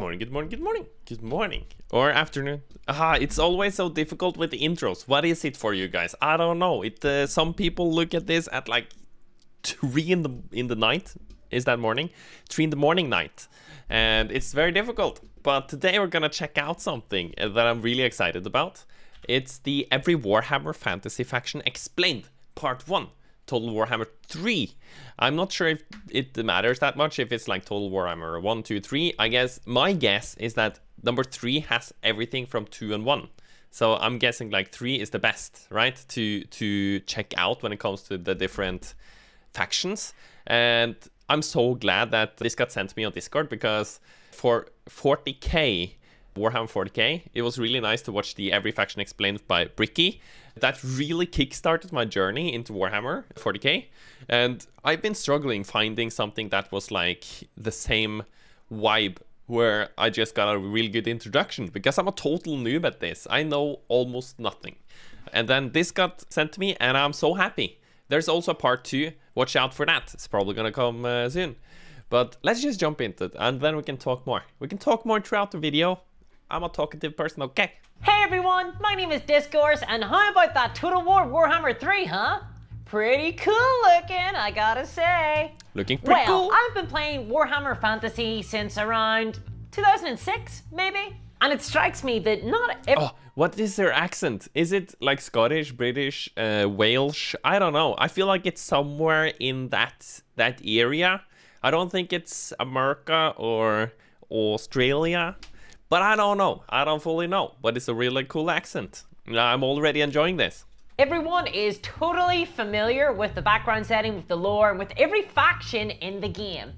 morning, good morning, good morning, good morning. Or afternoon. It's always so difficult with the intros. What is it for you guys? I don't know. Some people look at this at like 3 in the night. Is that morning? 3 in the morning night. And it's very difficult. But today we're gonna check out something that I'm really excited about. It's the Every Warhammer Fantasy Faction Explained, Part 1. Total Warhammer 3. I'm not sure if it matters that much if it's like Total Warhammer 1, 2, 3. I guess my guess is that number 3 has everything from 2 and 1. So I'm guessing like 3 is the best, right? To check out when it comes to the different factions. And I'm so glad that this got sent to me on Discord, because for 40k, Warhammer 40k, it was really nice to watch the Every Faction Explained by 𝗦cie. That really kickstarted my journey into Warhammer 40k, and I've been struggling finding something that was like the same vibe, where I just got a really good introduction, because I'm a total noob at this. I know almost nothing. And then this got sent to me, and I'm so happy. There's also a part 2. Watch out for that. It's probably gonna come soon. But let's just jump into it, and then we can talk more. We can talk more throughout the video. I'm a talkative person, okay? Hey everyone, my name is Discourse, and how about that Total War Warhammer 3, huh? Pretty cool looking, I gotta say. Looking pretty cool. Well, I've been playing Warhammer Fantasy since around 2006, maybe? And it strikes me that not every... Oh, what is their accent? Is it like Scottish, British, Welsh? I don't know. I feel like it's somewhere in that area. I don't think it's America or Australia. But I don't know. I don't fully know. But it's a really cool accent. I'm already enjoying this. Everyone is totally familiar with the background setting, with the lore, and with every faction in the game.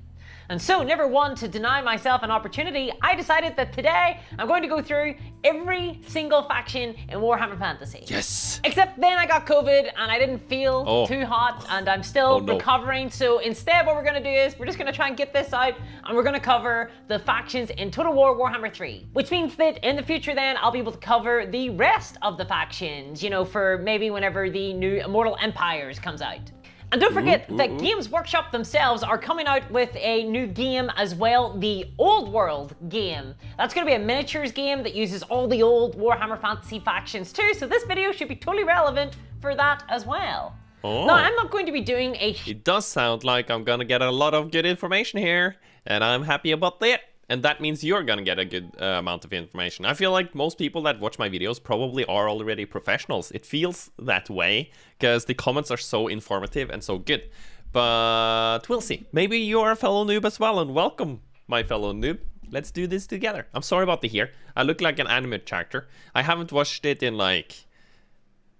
And so, never one to deny myself an opportunity, I decided that today I'm going to go through every single faction in Warhammer Fantasy. Yes! Except then I got COVID and I didn't feel too hot, and I'm still recovering. So instead what we're going to do is we're just going to try and get this out, and we're going to cover the factions in Total War Warhammer 3. Which means that in the future then I'll be able to cover the rest of the factions, you know, for maybe whenever the new Immortal Empires comes out. And don't forget that Games Workshop themselves are coming out with a new game as well, the Old World game. That's going to be a miniatures game that uses all the old Warhammer Fantasy factions too, so this video should be totally relevant for that as well. Now, I'm not going to be doing a... It does sound like I'm going to get a lot of good information here, and I'm happy about that. And that means you're gonna get a good amount of information. I feel like most people that watch my videos probably are already professionals. It feels that way, because the comments are so informative and so good. But we'll see. Maybe you're a fellow noob as well, and welcome, my fellow noob. Let's do this together. I'm sorry about the hair. I look like an anime character. I haven't watched it in like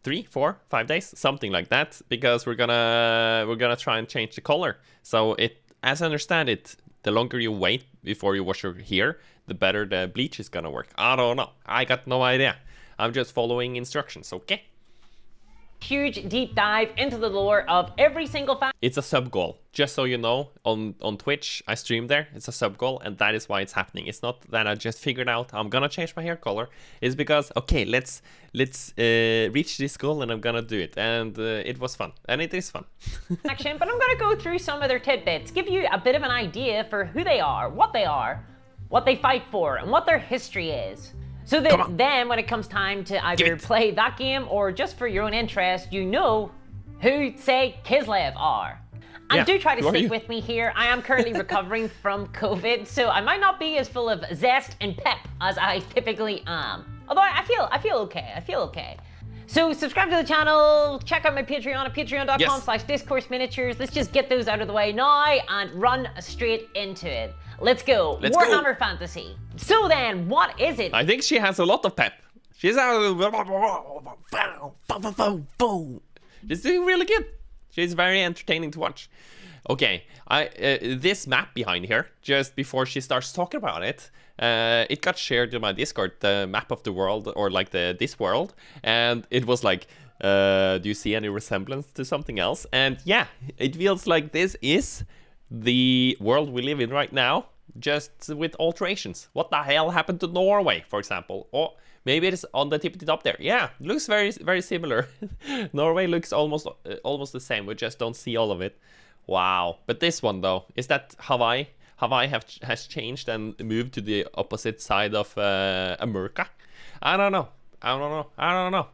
3, 4, 5 days, something like that, because we're gonna try and change the color. So as I understand it, the longer you wait before you wash your hair, the better the bleach is gonna work. I don't know. I got no idea. I'm just following instructions, okay? Huge deep dive into the lore of every single faction. It's a sub goal. Just so you know, on Twitch, I stream there. It's a sub goal, and that is why it's happening. It's not that I just figured out I'm gonna change my hair color. It's because, okay, let's reach this goal, and I'm gonna do it. And it was fun, and it is fun. But I'm gonna go through some of their tidbits, give you a bit of an idea for who they are, what they fight for, and what their history is. So that then when it comes time to either play that game or just for your own interest, you know who, say, Kislev are. And do try to stick with me here. I am currently recovering from COVID, so I might not be as full of zest and pep as I typically am. Although I feel okay. So subscribe to the channel, check out my Patreon at patreon.com/discoursminiatures. Let's just get those out of the way now and run straight into it. Let's go. Warhammer Fantasy. So then, what is it? I think she has a lot of pep. She's doing really good. She's very entertaining to watch. Okay, this map behind here, just before she starts talking about it, it got shared to my Discord, the map of the world, or like this world, and it was like, do you see any resemblance to something else? And yeah, it feels like this is the world we live in right now, just with alterations. What the hell happened to Norway, for example? Or maybe it's on the tippity top there. Yeah, it looks very, very similar. Norway looks almost the same. We just don't see all of it. Wow. But this one though, is that Hawaii? has changed and moved to the opposite side of America. I don't know.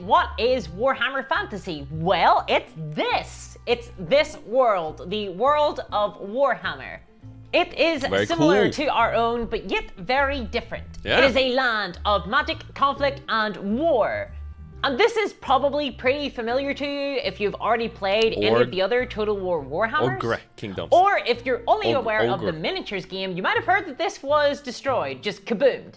What is Warhammer Fantasy? Well, it's this. It's this world, the world of Warhammer. It is very similar cool. to our own, but yet very different. Yeah. It is a land of magic, conflict, and war. And this is probably pretty familiar to you if you've already played any of the other Total War Warhammers. Ogre kingdoms. Or if you're only aware of Ogre. the miniatures game, you might have heard that this was destroyed, just kaboomed.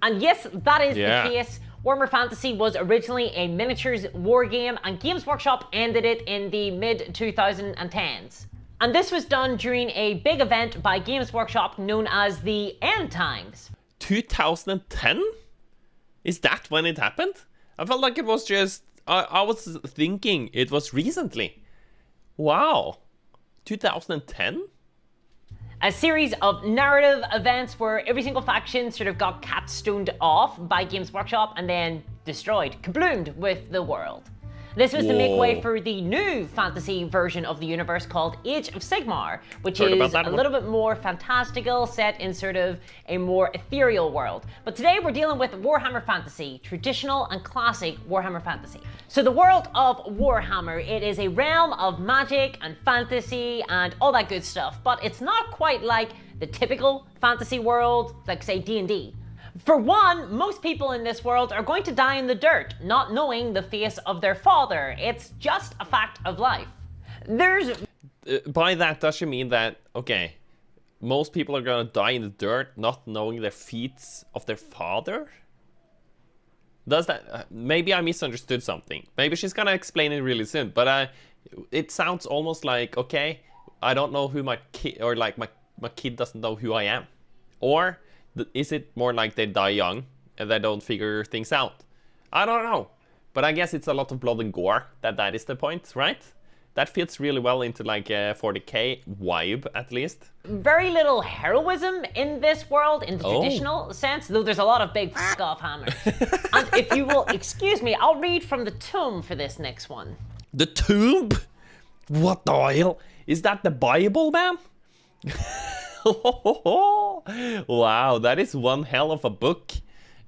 And yes, that is the case. Warhammer Fantasy was originally a miniatures war game, and Games Workshop ended it in the mid-2010s. And this was done during a big event by Games Workshop known as the End Times. 2010? Is that when it happened? I felt like it was just... I was thinking it was recently. Wow. 2010? A series of narrative events where every single faction sort of got capstoned off by Games Workshop and then destroyed, kabloomed with the world. This was to make way for the new fantasy version of the universe called Age of Sigmar, which is a little bit more fantastical, set in sort of a more ethereal world. But today we're dealing with Warhammer Fantasy, traditional and classic Warhammer Fantasy. So the world of Warhammer, it is a realm of magic and fantasy and all that good stuff, but it's not quite like the typical fantasy world, like say D&D. For one, most people in this world are going to die in the dirt, not knowing the face of their father. It's just a fact of life. There's... by that, does she mean that, okay, most people are gonna die in the dirt, not knowing the feats of their father? Does that... maybe I misunderstood something. Maybe she's gonna explain it really soon, but it sounds almost like, okay, I don't know who my kid... or like my kid doesn't know who I am. Or... is it more like they die young and they don't figure things out? I don't know. But I guess it's a lot of blood and gore. That is the point, right? That fits really well into like a 40k vibe, at least. Very little heroism in this world in the traditional sense, though there's a lot of big f***off hammers. And if you will excuse me, I'll read from the tomb for this next one. The tomb? What the hell? Is that the Bible, man? Wow, that is one hell of a book.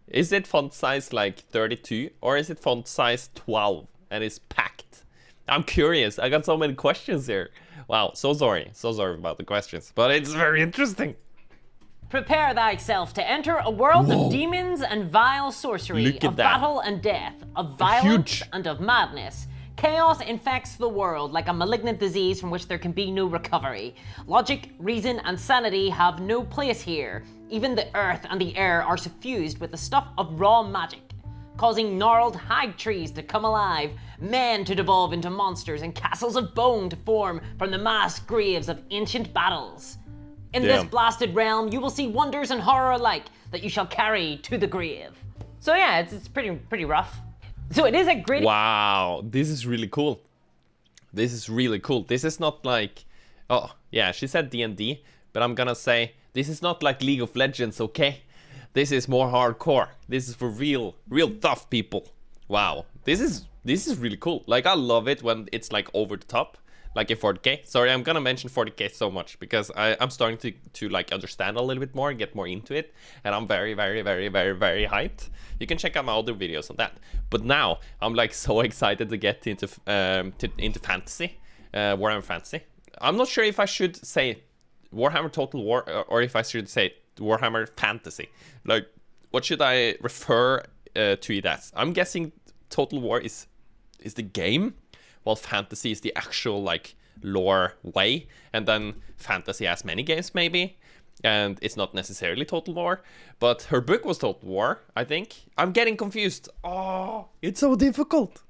Is it font size like 32 or is it font size 12 and it's packed? I'm curious. I got so many questions here. Wow, so sorry about the questions, but it's very interesting. Prepare thyself to enter a world of demons and vile sorcery, of battle and death, of violence and of madness. Chaos infects the world like a malignant disease from which there can be no recovery. Logic, reason, and sanity have no place here. Even the earth and the air are suffused with the stuff of raw magic, causing gnarled hag trees to come alive, men to devolve into monsters, and castles of bone to form from the mass graves of ancient battles. In this blasted realm, you will see wonders and horror alike that you shall carry to the grave. So yeah, it's pretty rough. So it is a great... Wow, this is really cool. This is really cool. This is not like... oh, yeah, she said D&D, but I'm gonna say this is not like League of Legends, okay? This is more hardcore. This is for real tough people. Wow, this is really cool. Like, I love it when it's like over the top, like a 40k. Sorry, I'm gonna mention 40k so much because I'm starting to like understand a little bit more and get more into it, and I'm very hyped. You can check out my other videos on that. But now I'm like so excited to get into fantasy, Warhammer Fantasy. I'm not sure if I should say Warhammer Total War or if I should say Warhammer Fantasy. Like, what should I refer to it as? I'm guessing Total War is the game, while fantasy is the actual like lore way, and then fantasy has many games maybe, and it's not necessarily Total War, but her book was Total War, I think. I'm getting confused. Oh, it's so difficult.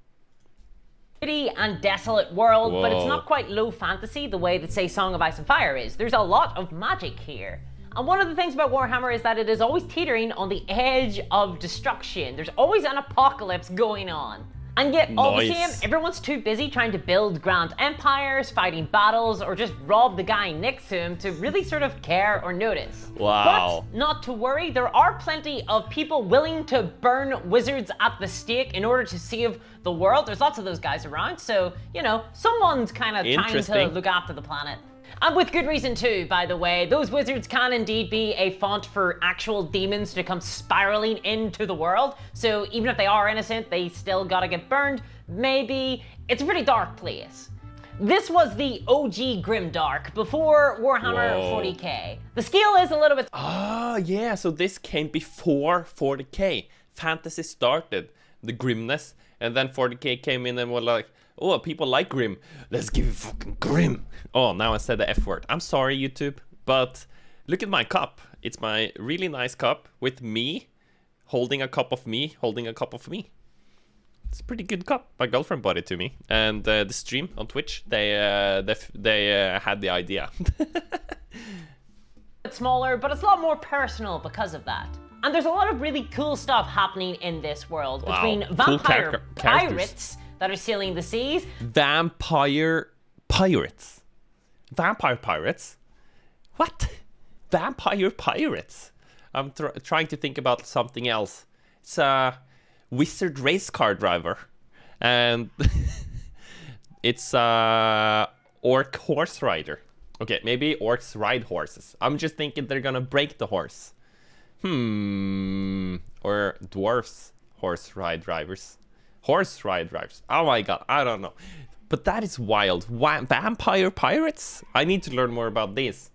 Pretty and desolate world, but it's not quite low fantasy the way that say Song of Ice and Fire is. There's a lot of magic here. And one of the things about Warhammer is that it is always teetering on the edge of destruction. There's always an apocalypse going on. And yet, all the same, everyone's too busy trying to build grand empires, fighting battles, or just rob the guy next to him to really sort of care or notice. Wow. But not to worry, there are plenty of people willing to burn wizards at the stake in order to save the world. There's lots of those guys around, so, you know, someone's kind of trying to look after the planet. And with good reason too, by the way. Those wizards can indeed be a font for actual demons to come spiraling into the world. So even if they are innocent, they still gotta get burned. Maybe it's a pretty dark place. This was the OG Grimdark before Warhammer 40k. The scale is a little bit... Ah, yeah, so this came before 40k. Fantasy started, the grimness, and then 40k came in and were like, oh, people like grim. Let's give it fucking grim. Oh, now I said the F word. I'm sorry, YouTube, but look at my cup. It's my really nice cup with me holding a cup of me, holding a cup of me. It's a pretty good cup. My girlfriend bought it to me, and the stream on Twitch, they had the idea. It's smaller, but it's a lot more personal because of that. And there's a lot of really cool stuff happening in this world between vampire pirates that are sailing the seas. Vampire pirates? Vampire pirates? What? Vampire pirates? I'm trying to think about something else. It's a wizard race car driver, and it's a orc horse rider. Okay, maybe orcs ride horses. I'm just thinking they're gonna break the horse. Or dwarves horse ride drivers. Horse ride drivers. Oh my god, I don't know. But that is wild. Vampire pirates? I need to learn more about these.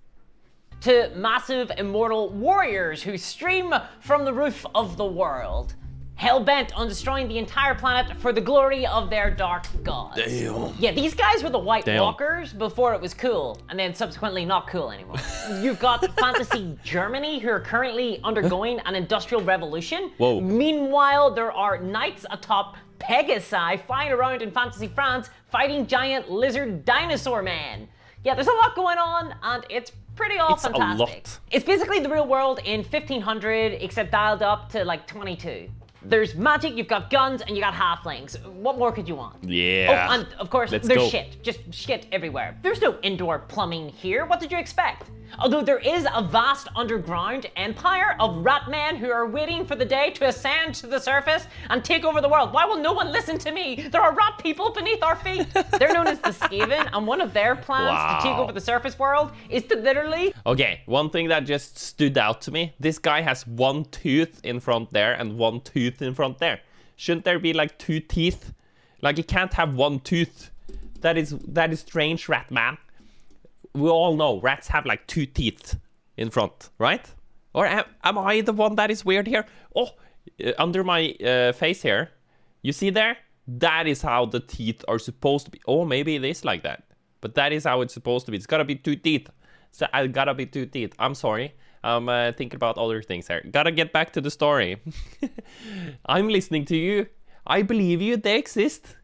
To massive immortal warriors who stream from the roof of the world, hell-bent on destroying the entire planet for the glory of their dark gods. Damn. Yeah, these guys were the White Walkers before it was cool, and then subsequently not cool anymore. You've got Fantasy Germany, who are currently undergoing an industrial revolution. Whoa. Meanwhile, there are knights atop Pegasi flying around in Fantasy France, fighting giant lizard dinosaur man. Yeah, there's a lot going on, and it's pretty all fantastic. A lot. It's basically the real world in 1500, except dialed up to like 22. There's magic, you've got guns, and you got halflings. What more could you want? Yeah. Oh, and of course, there's shit. Just shit everywhere. There's no indoor plumbing here. What did you expect? Although there is a vast underground empire of ratmen who are waiting for the day to ascend to the surface and take over the world. Why will no one listen to me? There are rat people beneath our feet. They're known as the Skaven, and one of their plans to take over the surface world is to literally... Okay, one thing that just stood out to me. This guy has one tooth in front there and one tooth in front there. Shouldn't there be like two teeth? Like, you can't have one tooth. That is strange, rat man. We all know rats have like two teeth in front, right? Or am I the one that is weird here? Oh, under my face here, you see there? That is how the teeth are supposed to be. Oh, maybe it is like that, but that is how it's supposed to be. It's gotta be two teeth. So I gotta be two teeth. I'm sorry. I'm thinking about other things here. Gotta get back to the story. I'm listening to you. I believe you. They exist.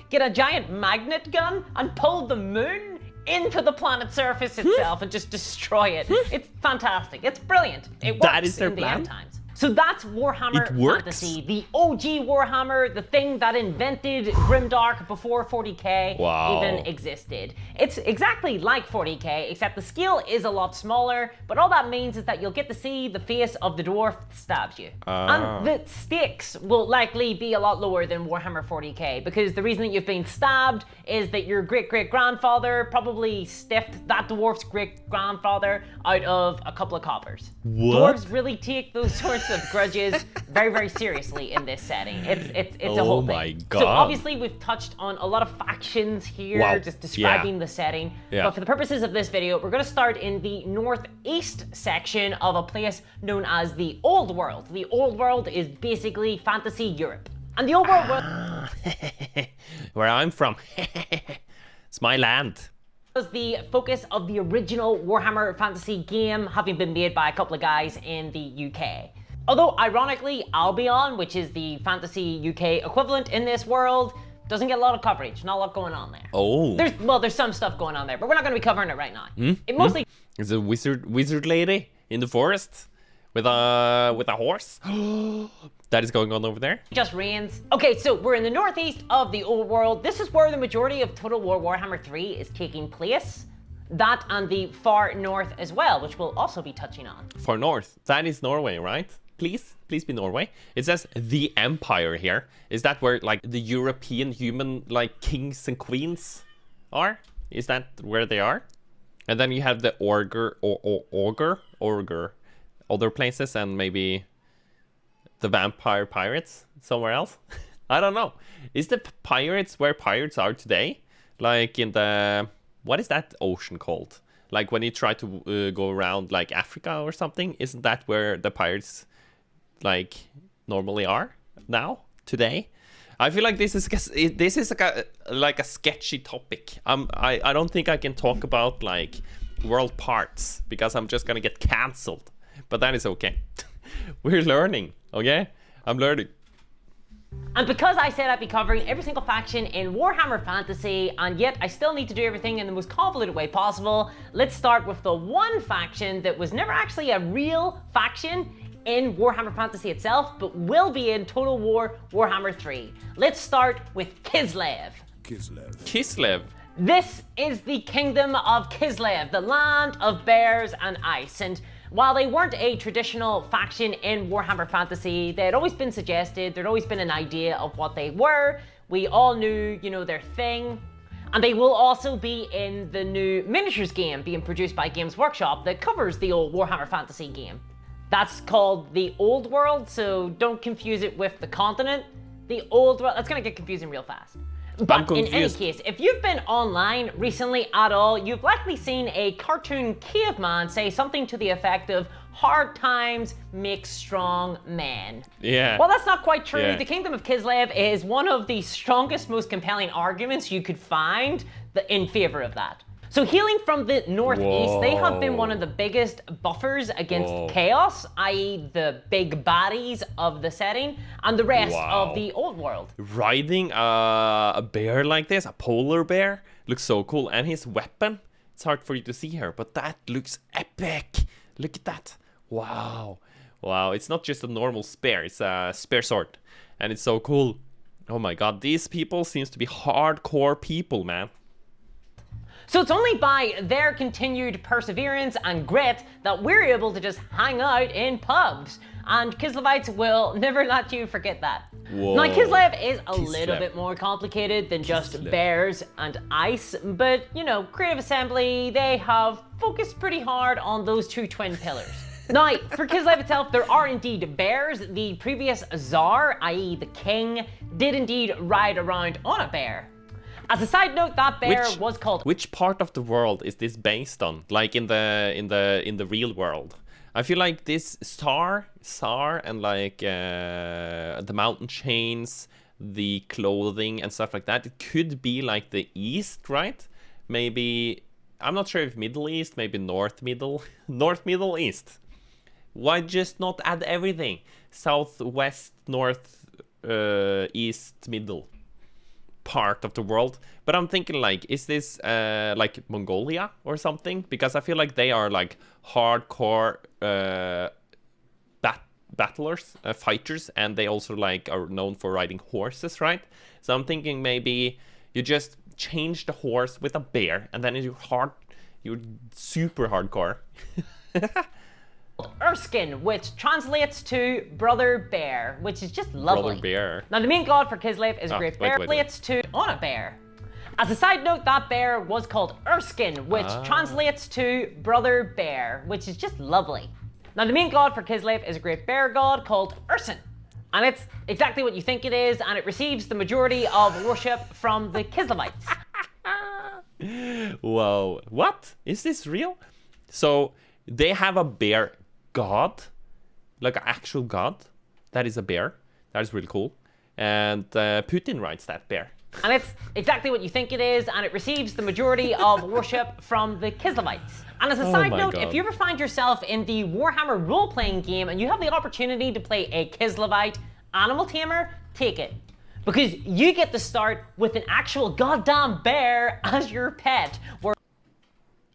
Get a giant magnet gun and pull the moon into the planet's surface itself and just destroy it. It's fantastic. It's brilliant. It works that is their in the plan? end times. So that's Warhammer Fantasy, the OG Warhammer, the thing that invented Grimdark before 40k even existed. It's exactly like 40k, except the scale is a lot smaller, but all that means is that you'll get to see the face of the dwarf that stabs you. And the stakes will likely be a lot lower than Warhammer 40k, because the reason that you've been stabbed is that your great-great-grandfather probably stiffed that dwarf's great-grandfather out of a couple of coppers. What? Dwarves really take those sorts of grudges very, very seriously in this setting. It's a whole thing. Oh my god. So obviously we've touched on a lot of factions here, just describing the setting. But for the purposes of this video, we're going to start in the northeast section of a place known as the Old World. The Old World is basically fantasy Europe. And the Old World where I'm from. It's my land. Was the focus of the original Warhammer Fantasy game, having been made by a couple of guys in the UK. Although, ironically, Albion, which is the Fantasy UK equivalent in this world, doesn't get a lot of coverage. Not a lot going on there. Oh. There's some stuff going on there, but we're not going to be covering it right now. It mostly... There's a wizard lady in the forest with a horse. That is going on over there. Just rains. Okay, so we're in the northeast of the Old World. This is where the majority of Total War Warhammer 3 is taking place. That and the far north as well, which we'll also be touching on. Far north. That is Norway, right? Please be Norway. It says the Empire here. Is that where like the European human like kings and queens are? Is that where they are? And then you have the Ogre, Ogre, other places, and maybe the vampire pirates somewhere else. I don't know. Is the pirates where pirates are today? Like in the, what is that ocean called? Like when you try to go around like Africa or something, isn't that where the pirates like normally are now, today? I feel like this is like a sketchy topic. I don't think I can talk about like world parts because I'm just gonna get cancelled. But that is okay. We're learning, okay? I'm learning. And because I said I'd be covering every single faction in Warhammer Fantasy, and yet I still need to do everything in the most convoluted way possible, let's start with the one faction that was never actually a real faction in Warhammer Fantasy itself, but will be in Total War Warhammer 3. Let's start with Kislev. Kislev. This is the kingdom of Kislev, the land of bears and ice. And while they weren't a traditional faction in Warhammer Fantasy, they had always been suggested, there'd always been an idea of what they were. We all knew, you know, their thing. And they will also be in the new miniatures game being produced by Games Workshop that covers the old Warhammer Fantasy game. That's called the Old World, so don't confuse it with the continent. The Old World, that's gonna get confusing real fast. But in any case, if you've been online recently at all, you've likely seen a cartoon caveman say something to the effect of, "Hard times make strong men." Yeah. Well, that's not quite true. Yeah. The Kingdom of Kislev is one of the strongest, most compelling arguments you could find in favor of that. So healing from the northeast, they have been one of the biggest buffers against chaos, i.e. the big baddies of the setting, and the rest of the old world. Riding a bear like this, a polar bear, looks so cool. And his weapon, it's hard for you to see here, but that looks epic. Look at that. Wow. Wow, it's not just a normal spear, it's a spear sword. And it's so cool. Oh my god, these people seems to be hardcore people, man. So it's only by their continued perseverance and grit that we're able to just hang out in pubs. And Kislevites will never let you forget that. Whoa. Now, Kislev is a little bit more complicated than just bears and ice, but, you know, Creative Assembly, they have focused pretty hard on those two twin pillars. Now, for Kislev itself, there are indeed bears. The previous Tsar, i.e. the king, did indeed ride around on a bear. As a side note, that bear was called... Which part of the world is this based on? Like in the real world? I feel like this Tsar and like the mountain chains, the clothing and stuff like that, it could be like the East, right? Maybe, I'm not sure if Middle East, maybe North Middle East. Why just not add everything? South, West, North, East, Middle part of the world. But I'm thinking like, is this like Mongolia or something? Because I feel like they are like hardcore battlers, fighters, and they also like are known for riding horses, right? So I'm thinking maybe you just change the horse with a bear, and then you're super hardcore. 𝗦cie𝗰𝗶𝗹𝘀, which translates to brother bear, which is just lovely. Brother bear. Now the main god for Kislev is a great bear, translates to on a bear. As a side note, that bear was called 𝗦cie𝗰𝗶𝗹𝘀, which translates to brother bear, which is just lovely. Now the main god for Kislev is a great bear god called 𝗦cie𝗰𝗶𝗃, and it's exactly what you think it is, and it receives the majority of worship from the Kislevites. Whoa, what? Is this real? So they have a bear god, like an actual god that is a bear. That is really cool. And Putin rides that bear. And it's exactly what you think it is, and it receives the majority of worship from the Kislevites. And as a side note, if you ever find yourself in the Warhammer role-playing game and you have the opportunity to play a Kislevite animal tamer, take it. Because you get to start with an actual goddamn bear as your pet.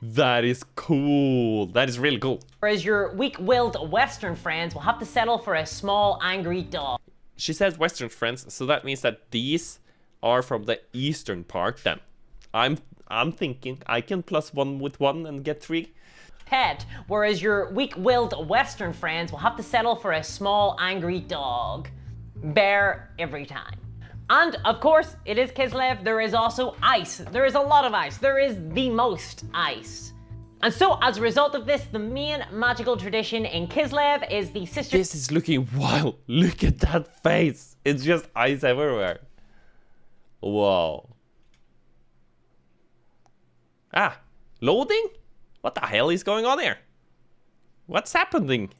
That is cool. That is really cool. Whereas your weak-willed Western friends will have to settle for a small, angry dog. She says Western friends, so that means that these are from the eastern part then. I'm thinking I can plus 1 with 1 and get 3. Pet, whereas your weak-willed Western friends will have to settle for a small, angry dog. Bear every time. And of course, it is Kislev. There is also ice. There is a lot of ice. There is the most ice. And so, as a result of this, the main magical tradition in Kislev is the sister... This is looking wild. Look at that face. It's just ice everywhere. Whoa. Ah, loading? What the hell is going on here? What's happening?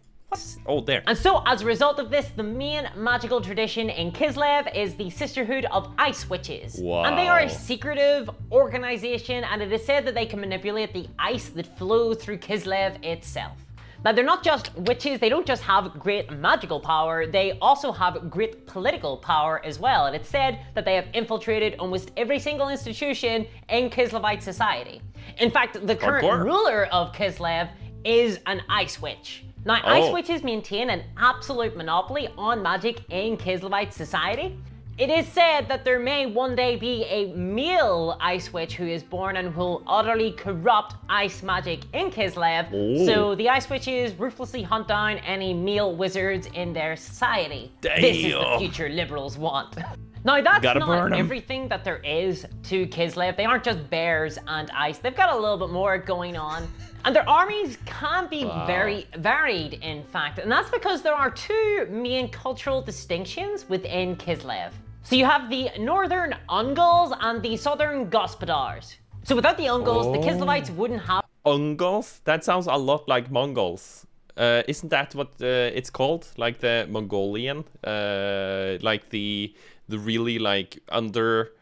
Oh, there. And so, as a result of this, the main magical tradition in Kislev is the Sisterhood of Ice Witches. Wow. And they are a secretive organization, and it is said that they can manipulate the ice that flows through Kislev itself. Now, they're not just witches, they don't just have great magical power, they also have great political power as well. And it's said that they have infiltrated almost every single institution in Kislevite society. In fact, the current ruler of Kislev is an ice witch. Now, ice witches maintain an absolute monopoly on magic in Kislevite society. It is said that there may one day be a male ice witch who is born and will utterly corrupt ice magic in Kislev. So the ice witches ruthlessly hunt down any male wizards in their society. Damn. This is the future liberals want. Now, that's not 'em. everything that there is to Kislev. They aren't just bears and ice. They've got a little bit more going on. And their armies can be very varied, in fact. And that's because there are two main cultural distinctions within Kislev. So you have the northern Ungles and the southern Gospodars. So without the Ungles, the Kislevites wouldn't have... Ungles? That sounds a lot like Mongols. Isn't that what it's called? Like the Mongolian? Like the really like under...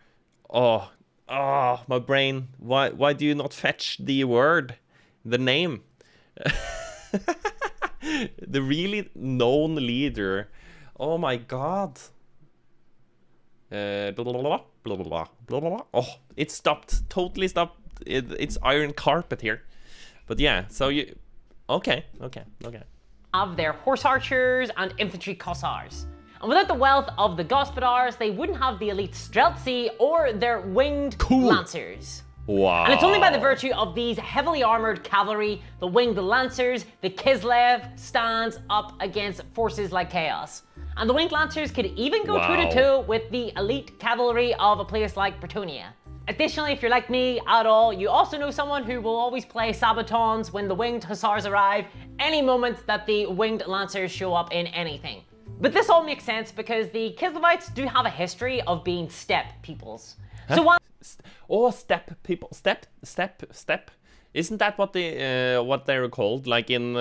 Oh, my brain. Why do you not fetch the word? The name. The really known leader. Oh my god. Blah, blah, blah, blah, blah, blah, blah. Oh, it stopped. Totally stopped. It's iron carpet here. But yeah, so you... Okay. Of their horse archers and infantry cossars. And without the wealth of the Gospodars, they wouldn't have the elite 𝗦cie or their winged lancers. Wow. And it's only by the virtue of these heavily armored cavalry, the winged lancers, that Kislev stands up against forces like Chaos. And the winged lancers could even go toe-to-toe with the elite cavalry of a place like Bretonnia. Additionally, if you're like me at all, you also know someone who will always play sabatons when the winged hussars arrive, any moment that the winged lancers show up in anything. But this all makes sense because the Kislevites do have a history of being steppe peoples. So one... Oh, steppe people. Steppe. Isn't that what they're called? Like in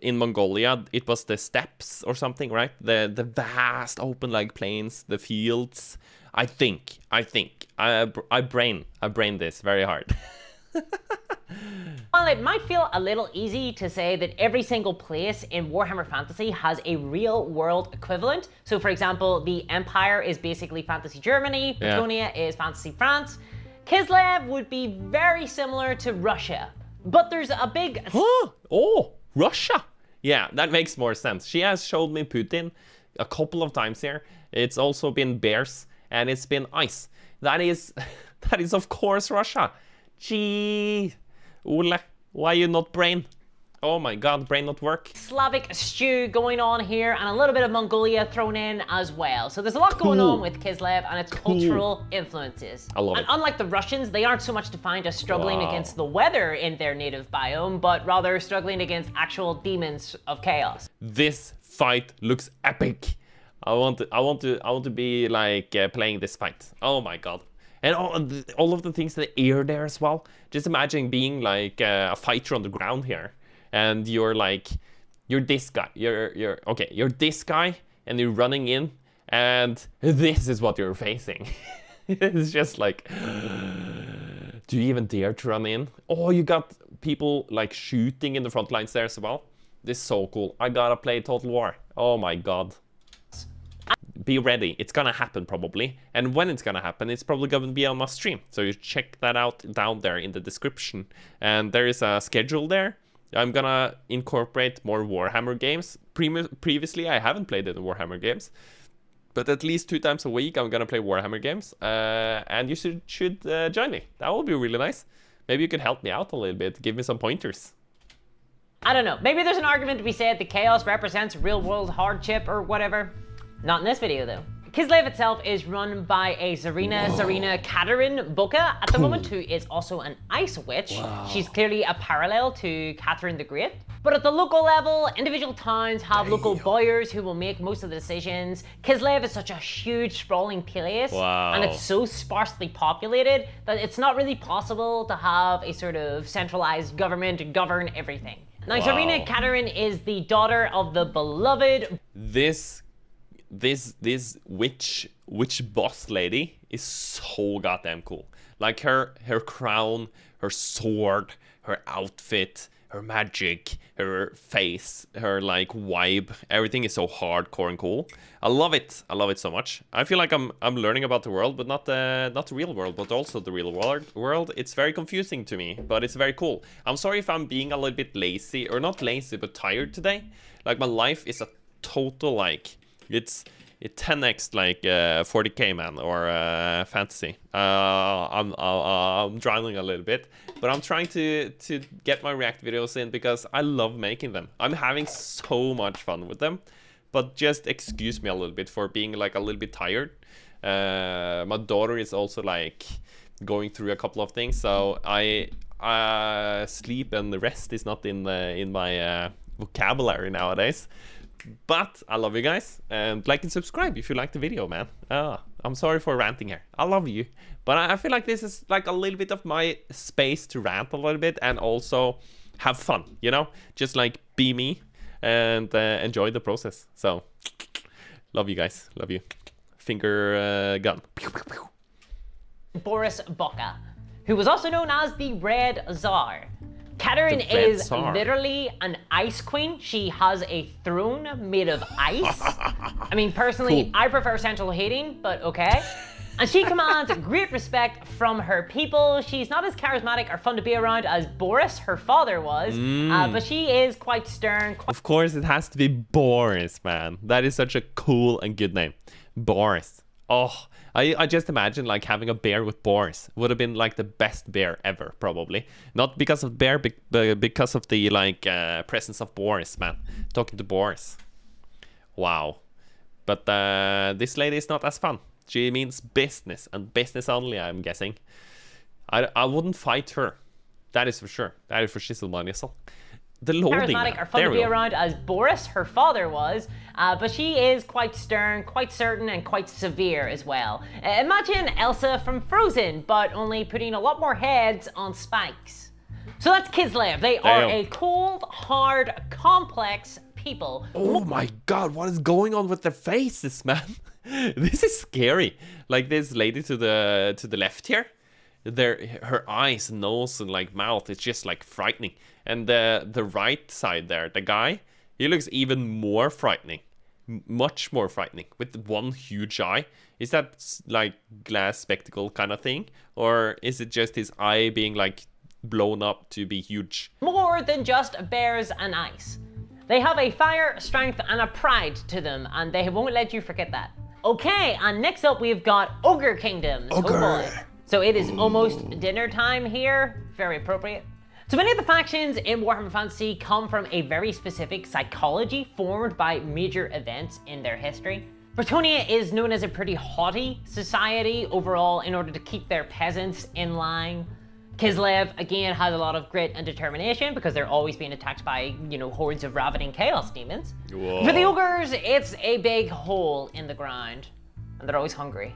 Mongolia, it was the steppes or something, right? The vast open like plains, the fields. I think. I brain this very hard. While it might feel a little easy to say that every single place in Warhammer Fantasy has a real world equivalent, so for example, the Empire is basically Fantasy Germany, Bretonnia is Fantasy France, Kislev would be very similar to Russia. But there's a big... Oh, Russia! Yeah, that makes more sense. She has showed me Putin a couple of times here. It's also been bears, and it's been ice. That is of course Russia. Gee, Ole, why you not brain? Oh my god, brain not work. Slavic stew going on here, and a little bit of Mongolia thrown in as well. So there's a lot going on with Kislev and its cultural influences. I love it. And unlike the Russians, they aren't so much defined as struggling against the weather in their native biome, but rather struggling against actual demons of chaos. This fight looks epic. I want to be like playing this fight. Oh my god. And all of the things in the air there as well. Just imagine being like a fighter on the ground here. And you're like, you're this guy. You're this guy and you're running in. And this is what you're facing. It's just like, do you even dare to run in? Oh, you got people like shooting in the front lines there as well. This is so cool. I gotta play Total War. Oh my god. Be ready, it's gonna happen probably, and when it's gonna happen, it's probably gonna be on my stream, so you check that out down there in the description, and there is a schedule there. I'm gonna incorporate more Warhammer games. Previously I haven't played the Warhammer games, but at least 2 times a week I'm gonna play Warhammer games, and you should join me. That would be really nice. Maybe you could help me out a little bit, give me some pointers. I don't know, maybe there's an argument to be said that chaos represents real world hardship or whatever. Not in this video though. Kislev itself is run by a 𝗦cie𝗰𝗶𝗹𝘀 at the moment, who is also an ice witch. Wow. She's clearly a parallel to Catherine the Great. But at the local level, individual towns have local boyars who will make most of the decisions. Kislev is such a huge, sprawling place, and it's so sparsely populated that it's not really possible to have a sort of centralized government to govern everything. Now, 𝗦cie𝗰𝗶𝗹𝘀 is the daughter of the beloved... This witch boss lady is so goddamn cool. Like her crown, her sword, her outfit, her magic, her face, her like vibe, everything is so hardcore and cool. I love it. I love it so much. I feel like I'm learning about the world, but not the real world, but also the real world. It's very confusing to me, but it's very cool. I'm sorry if I'm being a little bit lazy, or not lazy, but tired today. Like my life is a total like it's 10x like 40k man or fantasy. I'm drowning a little bit, but I'm trying to get my React videos in because I love making them. I'm having so much fun with them, but just excuse me a little bit for being like a little bit tired. My daughter is also like going through a couple of things, so sleep and rest is not in my vocabulary nowadays. But I love you guys, and like and subscribe if you like the video, man. I'm sorry for ranting here. I love you, but I feel like this is like a little bit of my space to rant a little bit and also have fun, you know? Just like be me and enjoy the process. So, love you guys. Love you. Finger gun. Boris Bokha, who was also known as the Red Tsar. Catherine is literally an ice queen. She has a throne made of ice. I mean, personally, I prefer central heating, but okay. And she commands great respect from her people. She's not as charismatic or fun to be around as Boris, her father, was, but she is quite stern. Of course, it has to be Boris, man. That is such a cool and good name. Boris. Oh, I just imagine like having a bear with Boris would have been like the best bear ever, probably. Not because of bear, but because of the like presence of Boris, man. Talking to Boris. Wow. But this lady is not as fun. She means business, and business only, I'm guessing. I wouldn't fight her. That is for sure. That is for 𝗦cie𝗰𝗶𝗹𝘀. The loading, charismatic or fun to be around as Boris, her father, was, but she is quite stern, quite certain, and quite severe as well. Imagine Elsa from Frozen, but only putting a lot more heads on spikes. So that's Kislev. They are a cold, hard, complex people. Oh my god, what is going on with their faces, man? This is scary. Like this lady to the left here. Her eyes, nose, and like mouth, it's just like frightening. And the right side there, the guy, he looks even more frightening, much more frightening, with one huge eye. Is that like glass spectacle kind of thing, or is it just his eye being like blown up to be huge? More than just bears and ice. They have a fire, strength, and a pride to them, and they won't let you forget that. Okay, and next up we've got Ogre Kingdoms. Ogre. Oh boy. So it is almost dinner time here. Very appropriate. So many of the factions in Warhammer Fantasy come from a very specific psychology formed by major events in their history. Bretonnia is known as a pretty haughty society overall in order to keep their peasants in line. Kislev, again, has a lot of grit and determination because they're always being attacked by, you know, hordes of ravening chaos demons. Whoa. For the ogres, it's a big hole in the ground, and they're always hungry.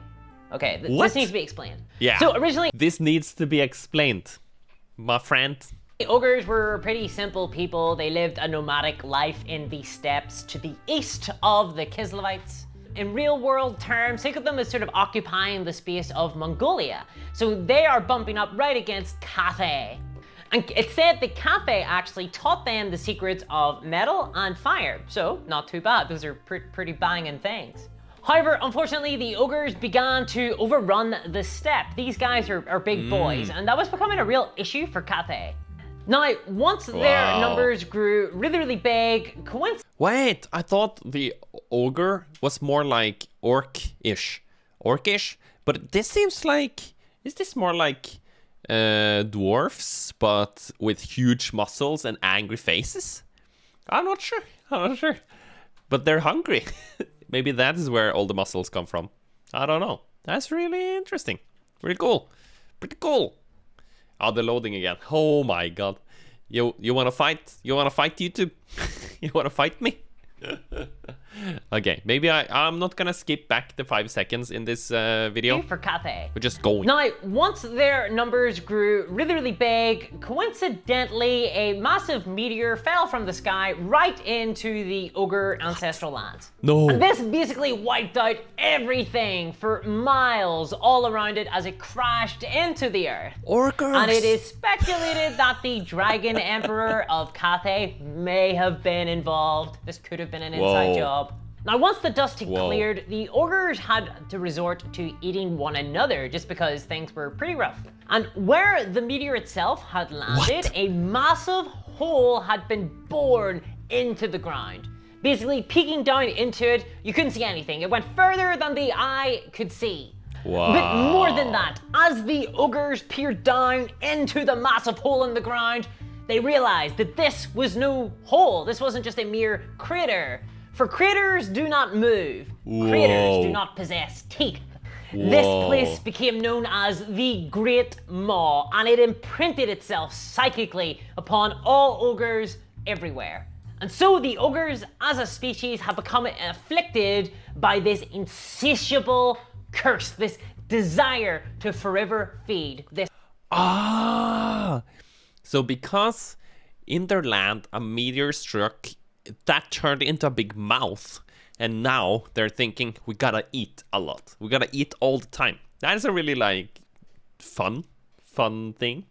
Okay, this needs to be explained. Yeah. So originally, this needs to be explained, my friend. The ogres were pretty simple people. They lived a nomadic life in the steppes to the east of the Kislevites. In real world terms, think of them as sort of occupying the space of Mongolia. So they are bumping up right against Cathay. And it's said that Cathay actually taught them the secrets of metal and fire. So not too bad. Those are pretty banging things. However, unfortunately, the ogres began to overrun the steppe. These guys are big boys, and that was becoming a real issue for Cathay. Now, once their numbers grew really big, Wait, I thought the ogre was more like orc-ish. Orc-ish? But this seems like... Is this more like dwarfs, but with huge muscles and angry faces? I'm not sure. But they're hungry. Maybe that is where all the muscles come from. I don't know. That's really interesting. Pretty cool. Pretty cool. Oh, they're loading again. Oh my god. You wanna fight? You wanna fight, YouTube? You wanna fight me? Okay, maybe I'm not gonna skip back the 5 seconds in this video. For Cathay. We're just going. Now, once their numbers grew really big, coincidentally, a massive meteor fell from the sky right into the Ogre ancestral lands. No. And this basically wiped out everything for miles all around it as it crashed into the earth. Orcars. And it is speculated that the Dragon Emperor of Cathay may have been involved. This could have been an inside job. Now, once the dust had cleared, the ogres had to resort to eating one another just because things were pretty rough. And where the meteor itself had landed, a massive hole had been bored into the ground. Basically, peeking down into it, you couldn't see anything. It went further than the eye could see. Wow. But more than that, as the ogres peered down into the massive hole in the ground, they realized that this was no hole. This wasn't just a mere crater. For craters do not move. Whoa. Craters do not possess teeth. Whoa. This place became known as the Great Maw, and it imprinted itself psychically upon all ogres everywhere. And so the ogres as a species have become afflicted by this insatiable curse, this desire to forever feed this. So because in their land a meteor struck, that turned into a big mouth, and now they're thinking we gotta eat a lot. We gotta eat all the time. That is a really like fun thing.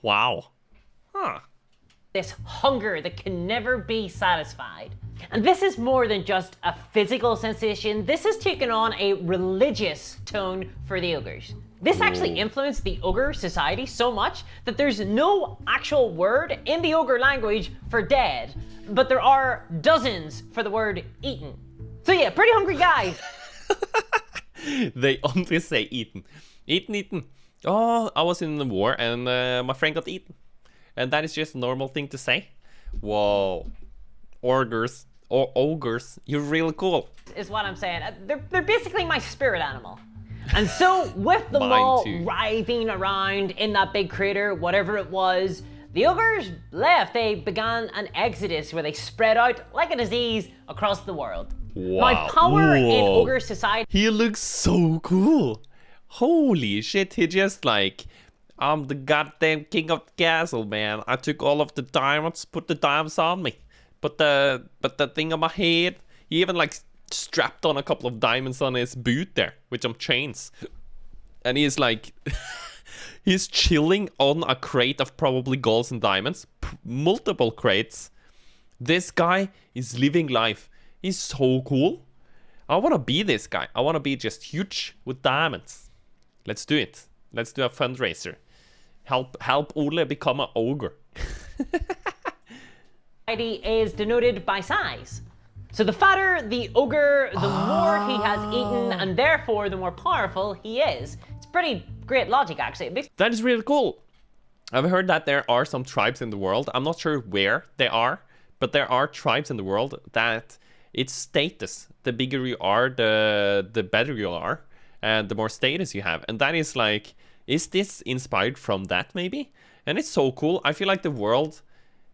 Wow. Huh. This hunger that can never be satisfied. And this is more than just a physical sensation. This has taken on a religious tone for the ogres. This actually influenced the ogre society so much that there's no actual word in the ogre language for dead, but there are dozens for the word eaten. So yeah, pretty hungry guys. They only say eaten. Eaten. Oh, I was in the war and my friend got eaten. And that is just a normal thing to say. Whoa. Ogres. Or ogres. You're really cool. Is what I'm saying. They're basically my spirit animal. And so with the maw writhing around in that big crater, whatever it was, the ogres left. They began an exodus where they spread out like a disease across the world. Wow. Now, power in ogre society. He looks so cool. Holy shit, he just like, I'm the goddamn king of the castle, man. I took all of the diamonds, put the diamonds on me. But the thing on my head, he even like strapped on a couple of diamonds on his boot there with some chains. And he's like, he's chilling on a crate of probably golds and diamonds. Multiple crates. This guy is living life. He's so cool. I want to be this guy. I want to be just huge with diamonds. Let's do it. Let's do a fundraiser. Help Ole become an ogre. Is denoted by size. So the fatter the ogre, the more he has eaten, and therefore the more powerful he is. It's pretty great logic, actually. That is really cool. I've heard that there are some tribes in the world. I'm not sure where they are, but there are tribes in the world that it's status. The bigger you are, the better you are, and the more status you have. And that is like, is this inspired from that maybe? And it's so cool. I feel like the world,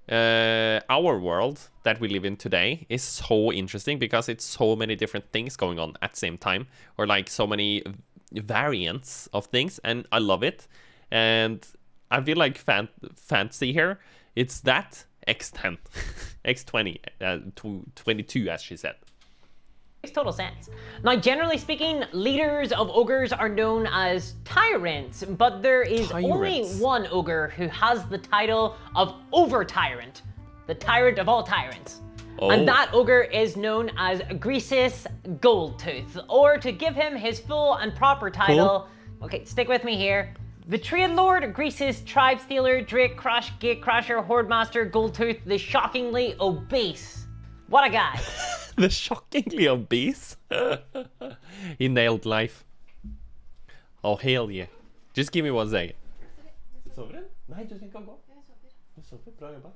our world that we live in today is so interesting because it's so many different things going on at the same time, or like so many variants of things, and I love it. And I feel like fantasy here, it's that X10, X20, 22 as she said. Makes total sense. Now, generally speaking, leaders of ogres are known as tyrants, but there is only one ogre who has the title of over-tyrant, the tyrant of all tyrants. Oh. And that ogre is known as 𝗦cie𝗰𝗶𝗹𝘀, or to give him his full and proper title, okay, stick with me here, the Trade Lord, 𝗦ci's Tribe Stealer, Drake Crush, Gate Crusher, Horde Master, Goldtooth, the shockingly obese. What a guy. The shockingly obese. He nailed life. Oh, hell yeah. Just give me 1 second. Sover du? Nei, du kan gå. Du sover. Bra jobba.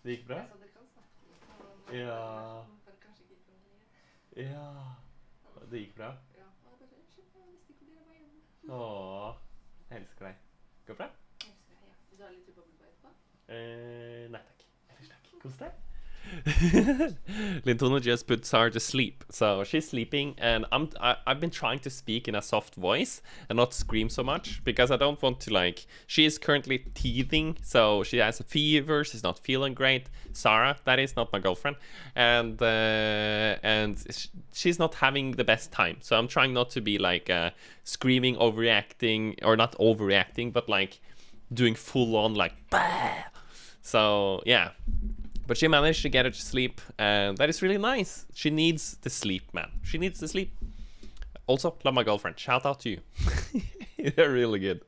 Det gikk bra? Ja. Ja. Det gikk bra? Åh, jeg elsker deg. Går det bra? Vil du ha litt bubble etterpå? Nei takk. Ellers takk. Kos deg. Lintona just put Sarah to sleep, so she's sleeping, and I've been trying to speak in a soft voice and not scream so much because I don't want to, like, she is currently teething, so she has a fever, she's not feeling great. Sarah, that is not my girlfriend, and she's not having the best time, so I'm trying not to be like screaming, overreacting, or not overreacting, but like doing full on like bah! So yeah. But she managed to get her to sleep, and that is really nice. She needs the sleep, man. She needs the sleep. Also, love my girlfriend. Shout out to you. They're really good.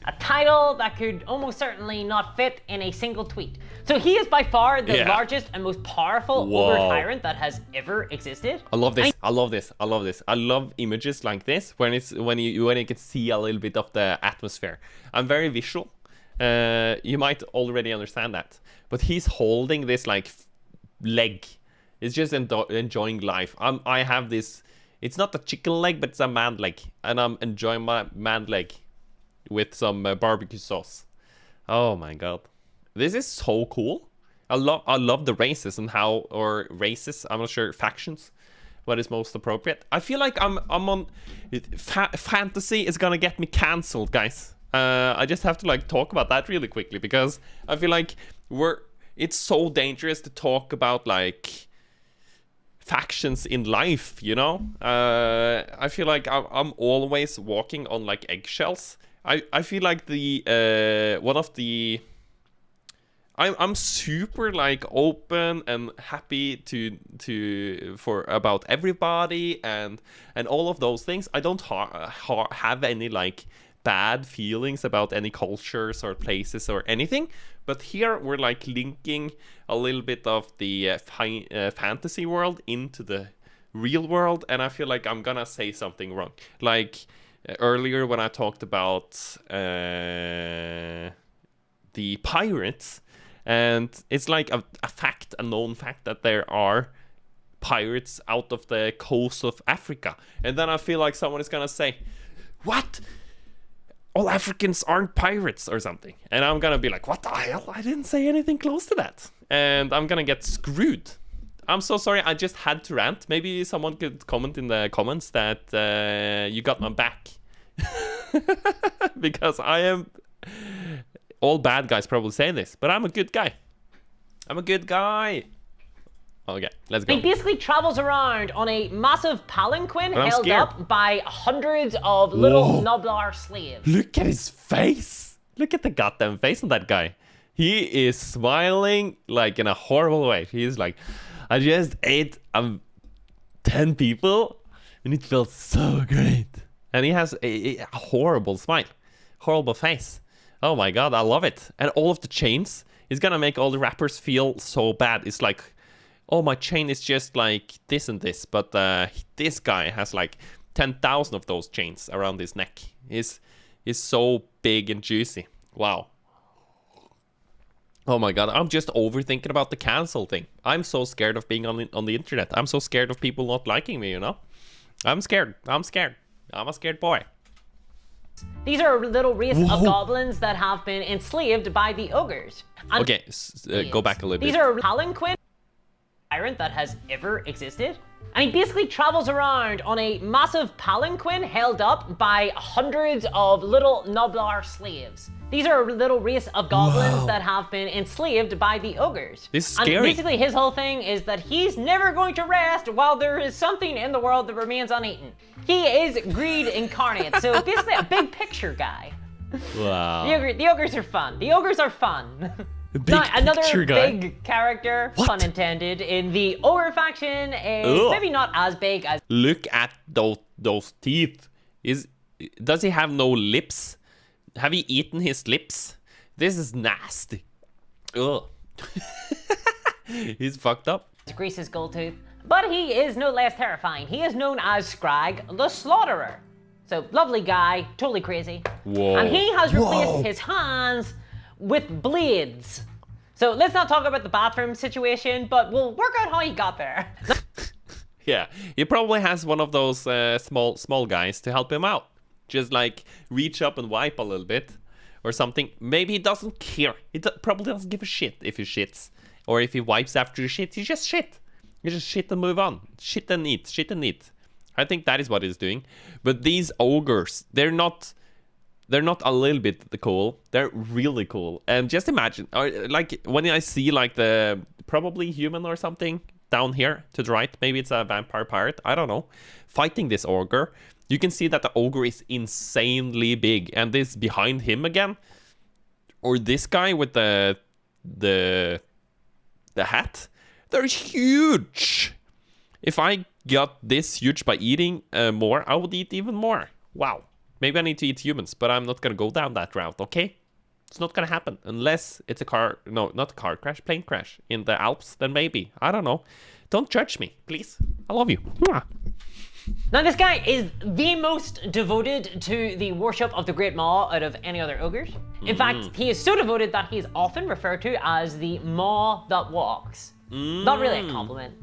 A title that could almost certainly not fit in a single tweet. So he is by far the largest and most powerful ogre tyrant that has ever existed. I love this. I love this. I love this. I love images like this when you can see a little bit of the atmosphere. I'm very visual. You might already understand that. But he's holding this like leg. He's just enjoying life. I have this. It's not a chicken leg, but it's a man leg, and I'm enjoying my man leg with some barbecue sauce. Oh my god, this is so cool. I love the races and how, or races. I'm not sure, factions. What is most appropriate? I feel like I'm on. Fantasy is gonna get me cancelled, guys. I just have to like talk about that really quickly because I feel like it's so dangerous to talk about like factions in life, you know. I feel like I'm always walking on like eggshells. I feel like the one of the I'm super like open and happy for about everybody and all of those things. I don't have any like bad feelings about any cultures or places or anything, but here we're like linking a little bit of the fantasy world into the real world, and I feel like I'm gonna say something wrong. Like earlier when I talked about the pirates, and it's like a known fact that there are pirates out of the coast of Africa, and then I feel like someone is gonna say, what? All Africans aren't pirates or something. And I'm gonna be like, what the hell? I didn't say anything close to that. And I'm gonna get screwed. I'm so sorry, I just had to rant. Maybe someone could comment in the comments that you got my back. Because I am... All bad guys probably say this, but I'm a good guy. I'm a good guy. Okay, let's go. He basically travels around on a massive palanquin held up by hundreds of little noblar slaves. Look at his face. Look at the goddamn face on that guy. He is smiling like in a horrible way. He's like, I just ate 10 people and it felt so great. And he has a horrible smile, horrible face. Oh my god, I love it. And all of the chains is gonna make all the rappers feel so bad. It's like, oh, my chain is just like this and this, but this guy has like 10,000 of those chains around his neck. He's so big and juicy. Wow. Oh my god, I'm just overthinking about the cancel thing. I'm so scared of being on the internet. I'm so scared of people not liking me, you know? I'm scared. I'm scared. I'm a scared boy. These are a little race of goblins that have been enslaved by the ogres. And okay, go back a little bit. These are palanquin tyrant that has ever existed, and he basically travels around on a massive palanquin held up by hundreds of little noblar slaves. These are a little race of goblins that have been enslaved by the ogres. This is scary. And basically his whole thing is that he's never going to rest while there is something in the world that remains uneaten. He is greed incarnate, so basically a big picture guy. Wow. The ogres are fun. The ogres are fun. Another big character, pun intended, in the ogre faction is maybe not as big as... Look at those teeth. Does he have no lips? Have you eaten his lips? This is nasty. Ugh. He's fucked up. Grease's gold tooth. But he is no less terrifying. He is known as Scrag the Slaughterer. So, lovely guy, totally crazy. Whoa. And he has replaced his hands with blades. So let's not talk about the bathroom situation, but we'll work out how he got there. Yeah, he probably has one of those small guys to help him out. Just like reach up and wipe a little bit or something. Maybe he doesn't care. He probably doesn't give a shit if he shits. Or if he wipes after he shits, he just shit. You just shit and move on. Shit and eat. Shit and eat. I think that is what he's doing. But these ogres, they're not a little bit cool. They're really cool. And just imagine, like when I see like the probably human or something down here to the right, maybe it's a vampire pirate, I don't know, fighting this ogre, you can see that the ogre is insanely big. And this behind him again, or this guy with the hat, they're huge. If I got this huge by eating more, I would eat even more. Wow. Maybe I need to eat humans, but I'm not gonna go down that route, okay? It's not gonna happen unless it's a plane crash in the Alps, then maybe. I don't know. Don't judge me, please. I love you. Mwah. Now this guy is the most devoted to the worship of the Great Maw out of any other ogres. In fact, he is so devoted that he is often referred to as the Maw that walks. Not really a compliment.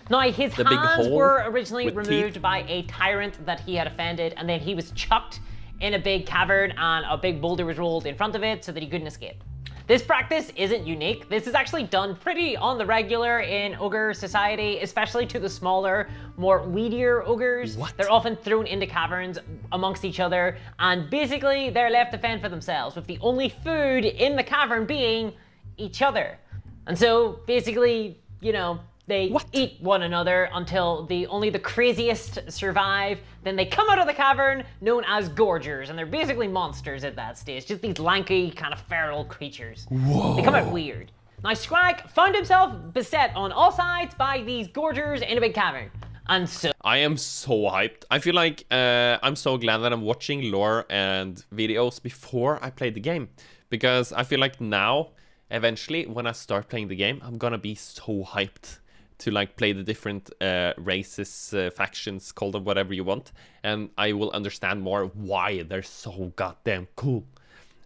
Now, his hands were originally removed by a tyrant that he had offended, and then he was chucked in a big cavern and a big boulder was rolled in front of it so that he couldn't escape. This practice isn't unique. This is actually done pretty on the regular in ogre society, especially to the smaller, more weedier ogres. What? They're often thrown into caverns amongst each other, and basically they're left to fend for themselves, with the only food in the cavern being each other. And so basically, you know, they eat one another until only the craziest survive. Then they come out of the cavern known as gorgers, and they're basically monsters at that stage. Just these lanky, kind of feral creatures. Whoa. They come out weird. Now, 𝗦cie found himself beset on all sides by these gorgers in a big cavern. And so... I am so hyped. I feel like I'm so glad that I'm watching lore and videos before I play the game. Because I feel like now, eventually, when I start playing the game, I'm gonna be so hyped to like play the different races, factions, call them whatever you want, and I will understand more why they're so goddamn cool.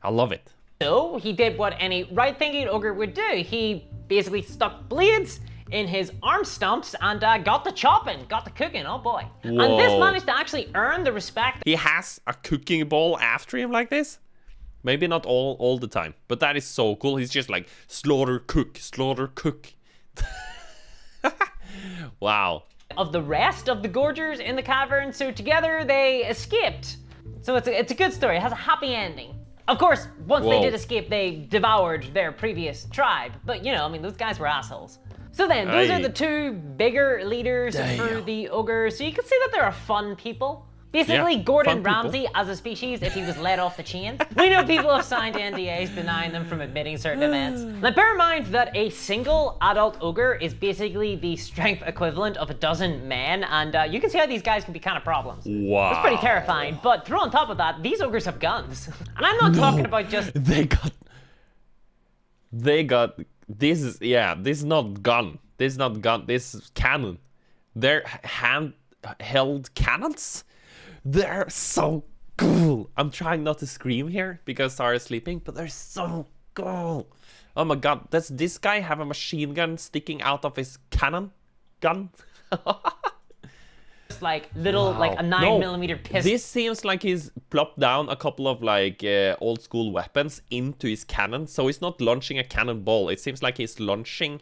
I love it. So he did what any right-thinking ogre would do. He basically stuck blades in his arm stumps and got the chopping, got the cooking, oh boy. Whoa. And this managed to actually earn the respect. He has a cooking ball after him like this? Maybe not all the time, but that is so cool. He's just like, slaughter, cook, slaughter, cook. Wow. Of the rest of the gorgers in the cavern, so together they escaped. So it's a good story, it has a happy ending. Of course, once they did escape, they devoured their previous tribe. But you know, I mean, those guys were assholes. So then, those are the two bigger leaders for the ogres. So you can see that they're a fun people. Basically, Gordon Ramsay as a species if he was let off the chain. We know people have signed NDAs denying them from admitting certain events. Now bear in mind that a single adult ogre is basically the strength equivalent of a dozen men, and you can see how these guys can be kind of problems. Wow. It's pretty terrifying, but throw on top of that, these ogres have guns. And I'm not talking about just... They got... This is not gun. This is not gun, this is cannon. They're handheld cannons? They're so cool. I'm trying not to scream here because Sarah's sleeping, but they're so cool. Oh my god, does this guy have a machine gun sticking out of his cannon gun? Just like little, like a 9mm pistol. This seems like he's plopped down a couple of like old school weapons into his cannon. So he's not launching a cannonball. It seems like he's launching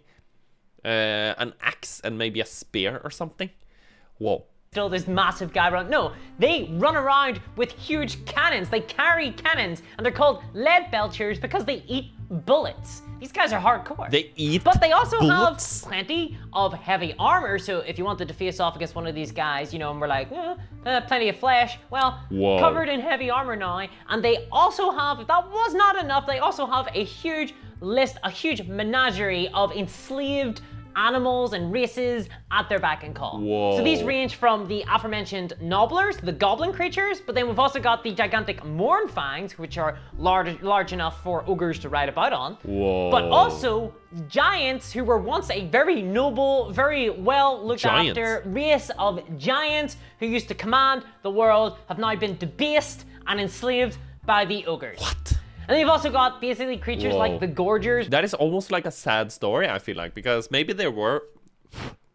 an axe and maybe a spear or something. Whoa. Still this massive guy around. No, they run around with huge cannons. They carry cannons, and they're called lead belchers because they eat bullets. These guys are hardcore. They eat But they also bullets? have plenty of heavy armor, so if you wanted to face off against one of these guys, you know, and we're like, plenty of flesh, well, covered in heavy armor now. And they also have, if that was not enough, they also have a huge list, a huge menagerie of enslaved animals and races at their beck and call. Whoa. So these range from the aforementioned nobblers, the goblin creatures, but then we've also got the gigantic mournfangs, which are large enough for ogres to ride about on. Whoa. But also giants who were once a very noble, very well looked after race of giants who used to command the world, have now been debased and enslaved by the ogres. What? And then you've also got basically creatures like the Gorgers. That is almost like a sad story, I feel like, because maybe they were,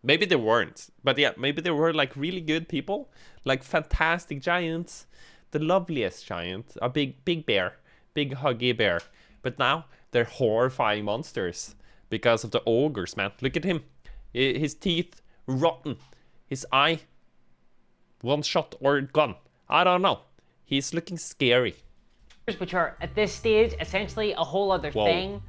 maybe they weren't. But yeah, maybe they were like really good people, like fantastic giants, the loveliest giant, a big bear, big huggy bear. But now they're horrifying monsters because of the ogres, man. Look at him. His teeth rotten. His eye one shot or gone. I don't know. He's looking scary. Which are at this stage essentially a whole other thing.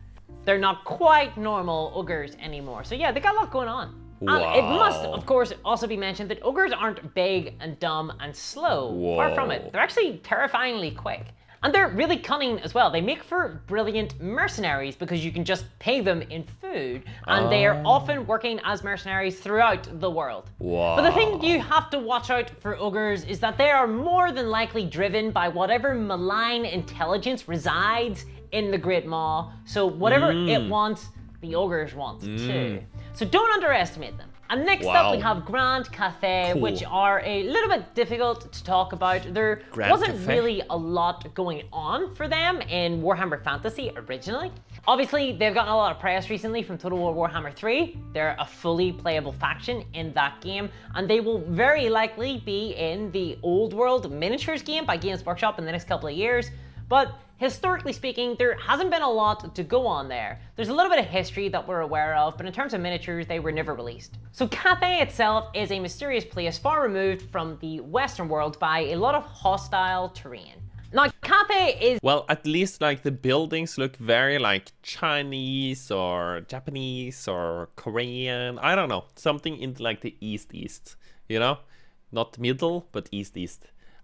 They're not quite normal ogres anymore. So yeah, they got a lot going on. It must, of course, also be mentioned that ogres aren't big and dumb and slow. Far from it. They're actually terrifyingly quick. And they're really cunning as well. They make for brilliant mercenaries because you can just pay them in food. And they are often working as mercenaries throughout the world. But the thing you have to watch out for ogres is that they are more than likely driven by whatever malign intelligence resides in the Great Maw. So whatever it wants, the ogres want too. So don't underestimate them. And next up we have Grand Cathay, which are a little bit difficult to talk about. There wasn't really a lot going on for them in Warhammer Fantasy originally. Obviously, they've gotten a lot of press recently from Total War Warhammer 3. They're a fully playable faction in that game, and they will very likely be in the Old World Miniatures game by Games Workshop in the next couple of years. But historically speaking, there hasn't been a lot to go on there. There's a little bit of history that we're aware of, but in terms of miniatures, they were never released. So Cathay itself is a mysterious place far removed from the Western world by a lot of hostile terrain. Now, Cathay is... Well, at least like the buildings look very like Chinese or Japanese or Korean. I don't know. Something in like the East, you know? Not middle, but East.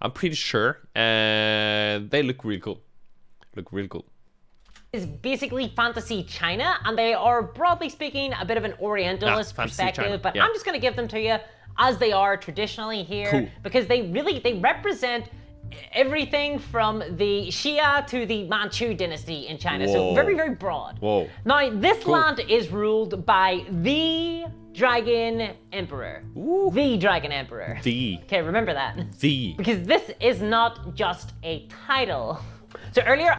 I'm pretty sure. And they look really cool. Is basically fantasy China, and they are, broadly speaking, a bit of an Orientalist perspective, China. But I'm just going to give them to you as they are traditionally here, because they represent everything from the Xia to the Manchu dynasty in China. So very, very broad. Now, this land is ruled by the Dragon Emperor. The Dragon Emperor. Okay, remember that. Because this is not just a title. So earlier...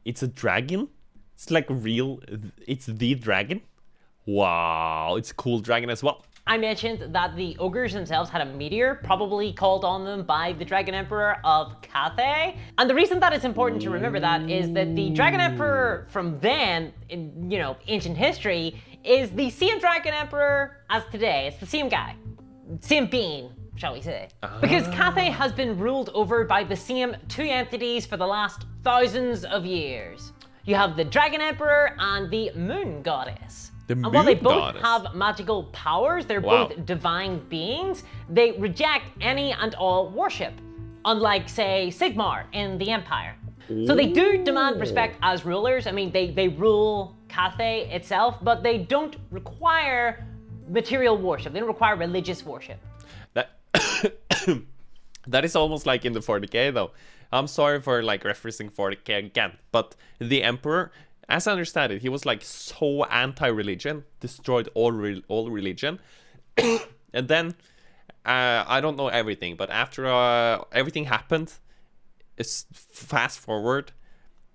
It's a dragon? It's like real... It's the dragon? Wow, it's a cool dragon as well. I mentioned that the ogres themselves had a meteor, probably called on them by the Dragon Emperor of Cathay. And the reason that it's important to remember that is that the Dragon Emperor from then, in, you know, ancient history, is the same Dragon Emperor as today. It's the same guy. Same being, shall we say. Because Cathay has been ruled over by the same two entities for the last thousands of years. You have the Dragon Emperor and the Moon Goddess. And while they both have magical powers, they're both divine beings, they reject any and all worship, unlike, say, Sigmar in the Empire. So they do demand respect as rulers. I mean, they rule Cathay itself, but they don't require material worship. They don't require religious worship. That is almost like in the 40k, though. I'm sorry for like referencing 40k again, but the Emperor... As I understand it, he was like so anti-religion, destroyed all religion. And then, I don't know everything, but after everything happened, it's fast forward,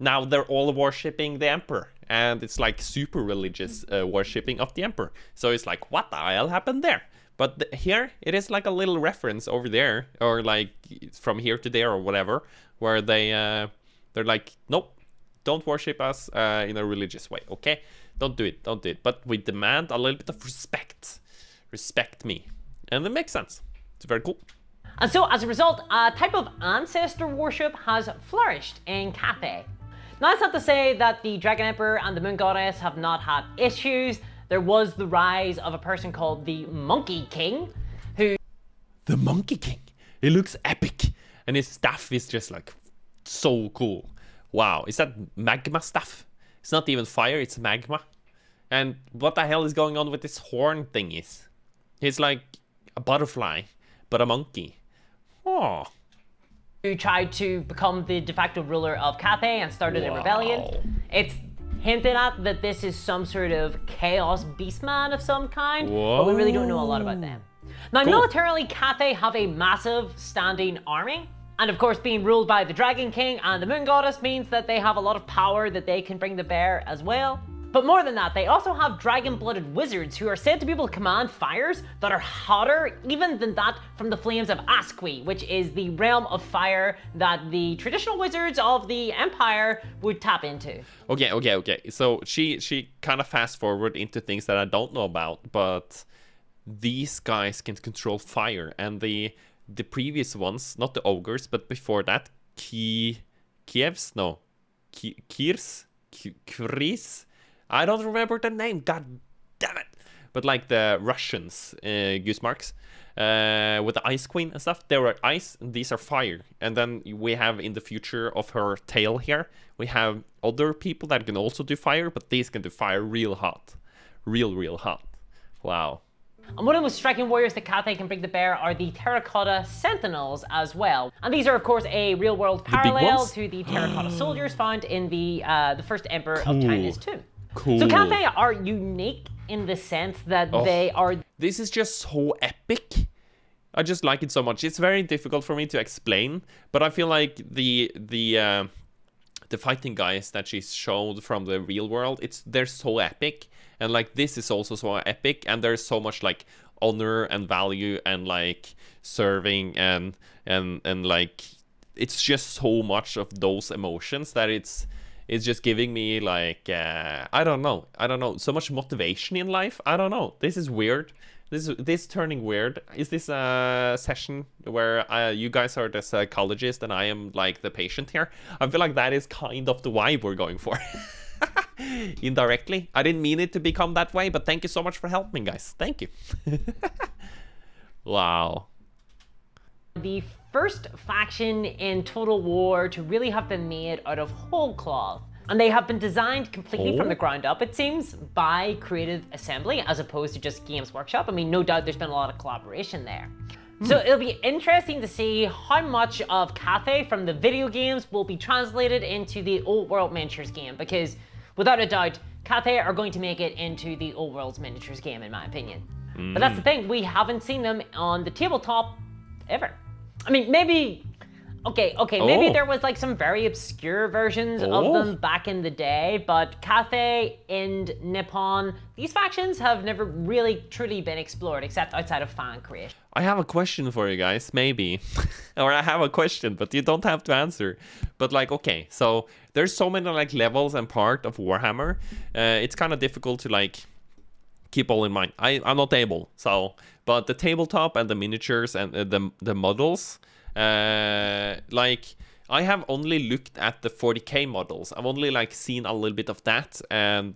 now they're all worshipping the Emperor. And it's like super religious worshipping of the Emperor. So it's like, what the hell happened there? But here, it is like a little reference over there, or like from here to there or whatever, where they're like, nope. Don't worship us in a religious way, okay? Don't do it. But we demand a little bit of respect. Respect me. And it makes sense. It's very cool. And so, as a result, a type of ancestor worship has flourished in Cathay. Now, that's not to say that the Dragon Emperor and the Moon Goddess have not had issues. There was the rise of a person called the Monkey King, who... The Monkey King? He looks epic. And his staff is just like so cool. Wow, is that magma stuff? It's not even fire, it's magma. And what the hell is going on with this horn thingies? He's like a butterfly, but a monkey. Oh. Who tried to become the de facto ruler of Cathay and started a rebellion. It's hinted at that this is some sort of chaos beastman of some kind, but we really don't know a lot about them. Now, militarily, Cathay have a massive standing army. And of course, being ruled by the Dragon King and the Moon Goddess means that they have a lot of power that they can bring to bear as well. But more than that, they also have dragon-blooded wizards who are said to be able to command fires that are hotter even than that from the flames of 𝗦cie, which is the realm of fire that the traditional wizards of the Empire would tap into. Okay. So she kind of fast forward into things that I don't know about, but these guys can control fire, and the previous ones, not the ogres, but before that, Kievs? No. Kris? I don't remember the name, god damn it. But like the Russians, goose marks, with the Ice Queen and stuff, they were ice, and these are fire. And then we have in the future of her tail here, we have other people that can also do fire, but these can do fire real hot. Real hot. Wow. And one of the most striking warriors that Cathay can bring to bear are the Terracotta Sentinels as well. And these are, of course, a real-world parallel to the Terracotta Soldiers found in the first Emperor of China's tomb. Cool. So Cathay are unique in the sense that they are... This is just so epic. I just like it so much. It's very difficult for me to explain, but I feel like the fighting guys that she showed from the real world, they're so epic, and like this is also so epic, and there's so much like honor and value and like serving and like it's just so much of those emotions that it's just giving me like I don't know, so much motivation in life. I don't know, this is weird. This turning weird. Is this a session where you guys are the psychologist and I am like the patient here? I feel like that is kind of the vibe we're going for. Indirectly. I didn't mean it to become that way, but thank you so much for helping, guys. Thank you. Wow. The first faction in Total War to really have been made out of whole cloth. And they have been designed completely from the ground up, it seems, by Creative Assembly, as opposed to just Games Workshop. I mean, no doubt there's been a lot of collaboration there. So it'll be interesting to see how much of Cathay from the video games will be translated into the Old World Miniatures game, because without a doubt, Cathay are going to make it into the Old World's Miniatures game, in my opinion. But that's the thing, we haven't seen them on the tabletop ever. I mean, maybe... Okay, maybe there was like some very obscure versions of them back in the day, but Cathay and Nippon, these factions have never really truly been explored except outside of fan creation. I have a question for you guys, maybe. Or I have a question, but you don't have to answer. But like, okay, so there's so many like levels and part of Warhammer. It's kind of difficult to like keep all in mind. I'm not able, so, but the tabletop and the miniatures and the models, like I have only looked at the 40k models. I've only like seen a little bit of that, and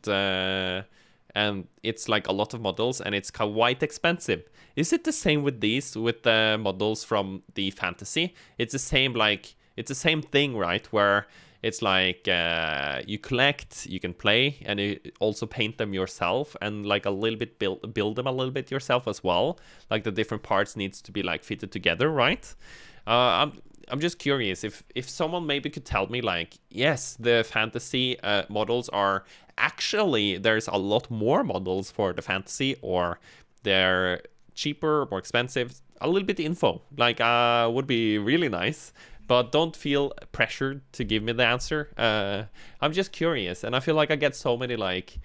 it's like a lot of models, and it's quite expensive. Is it the same with these, with the models from the fantasy? It's the same, like it's the same thing, right? Where it's like you collect, you can play, and you also paint them yourself, and like a little bit build them a little bit yourself as well. Like the different parts needs to be like fitted together, right? I'm just curious if someone maybe could tell me like, yes, the fantasy models are actually, there's a lot more models for the fantasy, or they're cheaper, more expensive. A little bit of info like would be really nice, but don't feel pressured to give me the answer. I'm just curious, and I feel like I get so many like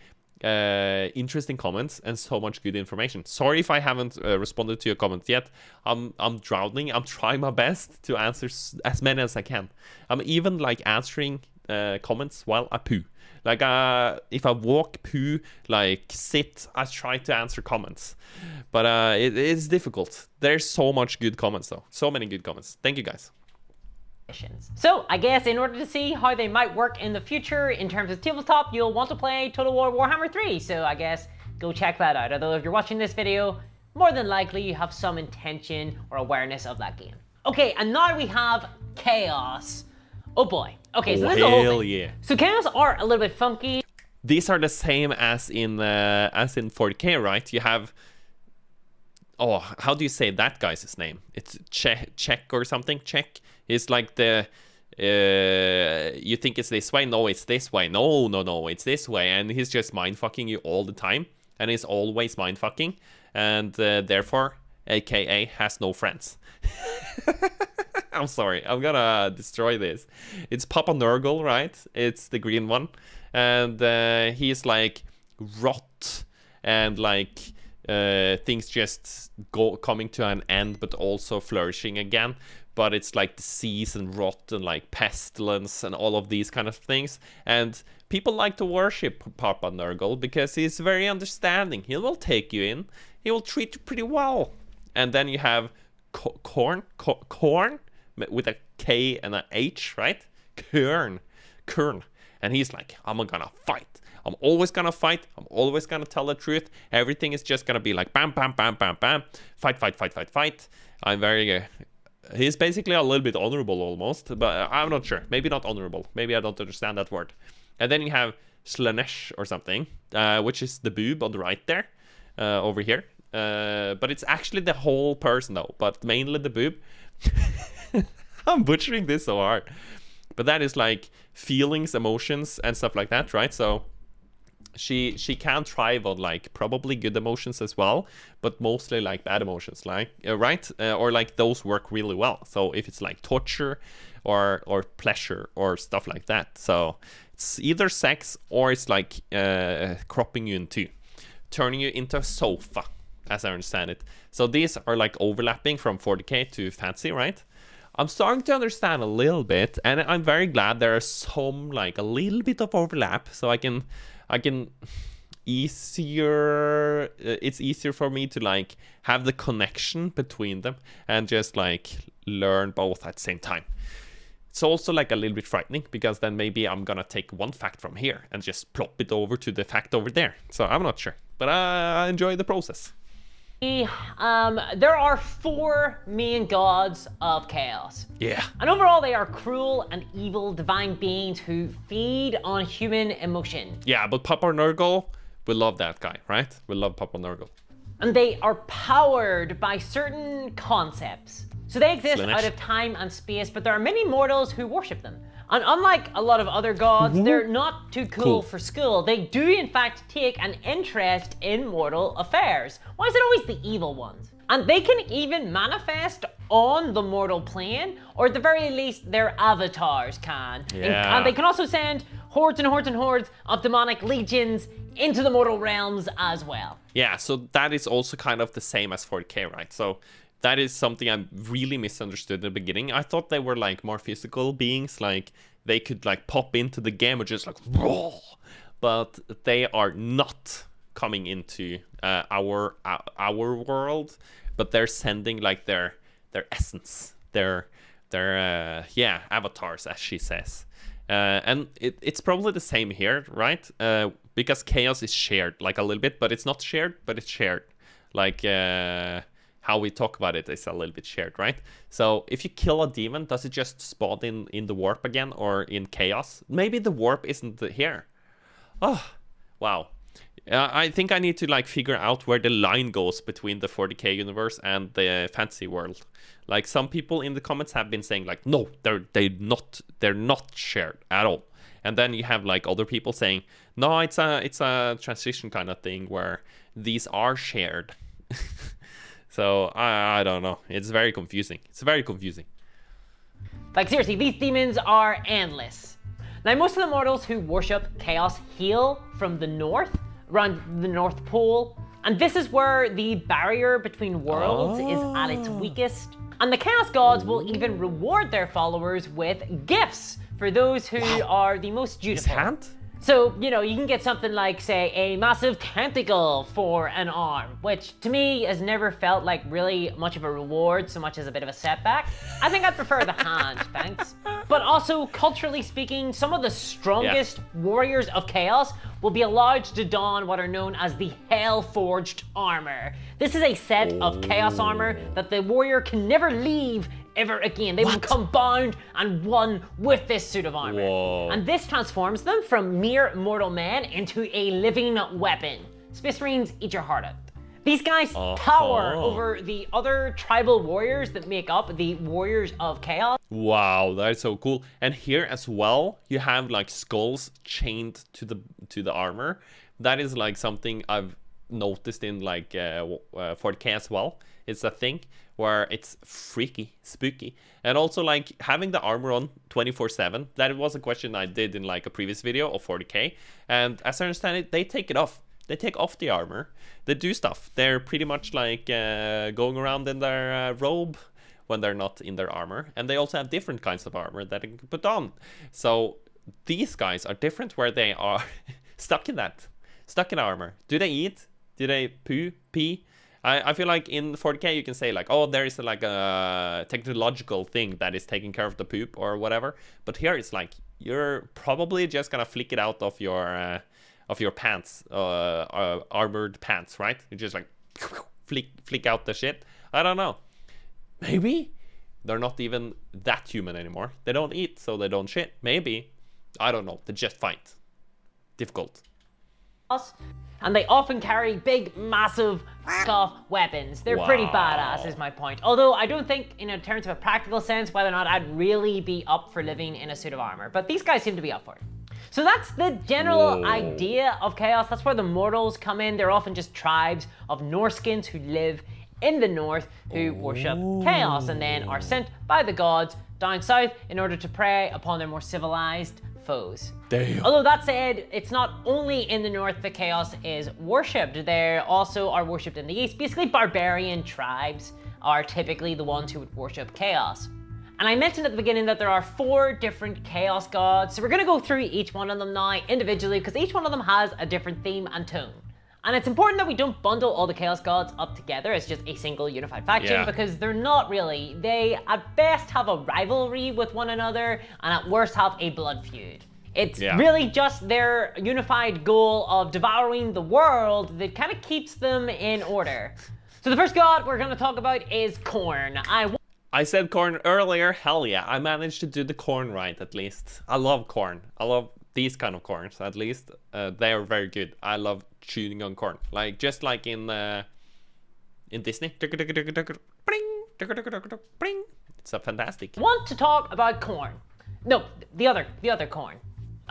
interesting comments and so much good information. Sorry if I haven't responded to your comments yet. I'm drowning. I'm trying my best to answer as many as I can. I'm even like answering comments while I poo. Like if I walk, poo, like sit, I try to answer comments, but it's difficult. There's so much good comments though. So many good comments. Thank you guys. So I guess in order to see how they might work in the future in terms of tabletop, you'll want to play Total War Warhammer 3. So I guess go check that out. Although if you're watching this video, more than likely you have some intention or awareness of that game. Okay, and now we have Chaos. Oh boy. Okay, so this is the whole thing. Yeah. So Chaos are a little bit funky. These are the same as in 40k, right? You have, oh, how do you say that guy's name? It's Czech or something. Czech is like the you think it's this way, no, it's this way, no, it's this way, and he's just mind fucking you all the time, and he's always mind fucking, and therefore AKA has no friends. I'm sorry, I'm gonna destroy this. It's Papa Nurgle, right? It's the green one. And he's like rot and like things just coming to an end, but also flourishing again. But it's like disease and rot and like pestilence and all of these kind of things. And people like to worship Papa Nurgle because he's very understanding. He will take you in. He will treat you pretty well. And then you have Khorne with a K and an H, right? Khorne. And he's like, I'm gonna fight. I'm always gonna fight. I'm always gonna tell the truth. Everything is just gonna be like bam, bam, bam, bam, bam. Fight. I'm very... he's basically a little bit honorable almost, but I'm not sure. Maybe not honorable. Maybe I don't understand that word. And then you have Slaanesh or something, which is the boob on the right there, over here. But it's actually the whole person though, but mainly the boob. I'm butchering this so hard. But that is like feelings, emotions, and stuff like that, right? So she can thrive on like probably good emotions as well, but mostly like bad emotions, like right? Or like those work really well. So if it's like torture or pleasure or stuff like that, so it's either sex or it's like cropping you in two, turning you into a sofa, as I understand it. So these are like overlapping from 40k to fancy, right? I'm starting to understand a little bit, and I'm very glad there are some like a little bit of overlap, so I can easier, it's easier for me to like have the connection between them and just like learn both at the same time. It's also like a little bit frightening because then maybe I'm gonna take one fact from here and just plop it over to the fact over there. So I'm not sure, but I enjoy the process. There are 4 main gods of chaos. Yeah. And overall, they are cruel and evil divine beings who feed on human emotion. Yeah, but Papa Nurgle, we love that guy, right? We love Papa Nurgle. And they are powered by certain concepts. So they exist Slaanesh. out of time and space, but there are many mortals who worship them. And unlike a lot of other gods, they're not too cool for school. They do, in fact, take an interest in mortal affairs. Why is it always the evil ones? And they can even manifest on the mortal plane, or at the very least, their avatars can. Yeah. And they can also send hordes and hordes and hordes of demonic legions into the mortal realms as well. Yeah, so that is also kind of the same as 40k, right? So that is something I really misunderstood in the beginning. I thought they were like more physical beings, like they could like pop into the game or just like raw, but they are not coming into our world, but they're sending like their essence, their avatars, as she says. And it's probably the same here, right? Because chaos is shared like a little bit, but it's not shared, but it's shared. Like how we talk about it is a little bit shared, right? So if you kill a demon, does it just spawn in the warp again or in chaos? Maybe the warp isn't here. Oh, wow. I think I need to like figure out where the line goes between the 40k universe and the fantasy world. Like some people in the comments have been saying like, no, they're not shared at all. And then you have like other people saying, no, it's a transition kind of thing where these are shared. So I don't know. It's very confusing. It's very confusing. Like seriously, these demons are endless. Now most of the mortals who worship chaos hail from the north, around the North Pole, and this is where the barrier between worlds is at its weakest. And the chaos gods will even reward their followers with gifts for those who are the most dutiful. His hand? So, you know, you can get something like, say, a massive tentacle for an arm, which to me has never felt like really much of a reward so much as a bit of a setback. I think I'd prefer the hand, thanks. But also, culturally speaking, some of the strongest warriors of chaos will be allowed to don what are known as the Hell-Forged Armor. This is a set of chaos armor that the warrior can never leave ever again. They become bound and one with this suit of armor. Whoa. And this transforms them from mere mortal men into a living weapon. Space Marines, eat your heart out. These guys power over the other tribal warriors that make up the Warriors of Chaos. Wow, that's so cool. And here as well, you have like skulls chained to the armor. That is like something I've noticed in like 40k as well. It's a thing where it's freaky, spooky. And also like having the armor on 24/7, that was a question I did in like a previous video of 40k. And as I understand it, they take it off. They take off the armor. They do stuff. They're pretty much like going around in their robe when they're not in their armor. And they also have different kinds of armor that they can put on. So these guys are different where they are stuck in armor. Do they eat? Do they pee? I feel like in 40k you can say like, oh, there is like a technological thing that is taking care of the poop or whatever. But here it's like you're probably just gonna flick it out of your pants, armored pants, right? You just like flick out the shit. I don't know. Maybe they're not even that human anymore. They don't eat, so they don't shit. Maybe. I don't know. They just fight. Difficult. And they often carry big, massive, off weapons. They're pretty badass, is my point. Although I don't think, in terms of a practical sense, whether or not I'd really be up for living in a suit of armor. But these guys seem to be up for it. So that's the general idea of chaos. That's where the mortals come in. They're often just tribes of Norskins who live in the north who worship chaos and then are sent by the gods down south in order to prey upon their more civilized foes. Damn. Although that said, it's not only in the north that chaos is worshipped. There also are worshipped in the east. Basically, barbarian tribes are typically the ones who would worship chaos. And I mentioned at the beginning that there are 4 different chaos gods. So we're going to go through each one of them now individually because each one of them has a different theme and tone. And it's important that we don't bundle all the chaos gods up together as just a single unified faction because they're not really. They at best have a rivalry with one another and at worst have a blood feud. It's really just their unified goal of devouring the world that kind of keeps them in order. So the first god we're going to talk about is Khorne. I said Khorne earlier. Hell yeah, I managed to do the Khorne right at least. I love Khorne. I love these kind of Khornes at least. They are very good. I love shooting on Khorne. Like just like in Disney. It's a fantastic. Want to talk about Khorne? No, the other Khorne.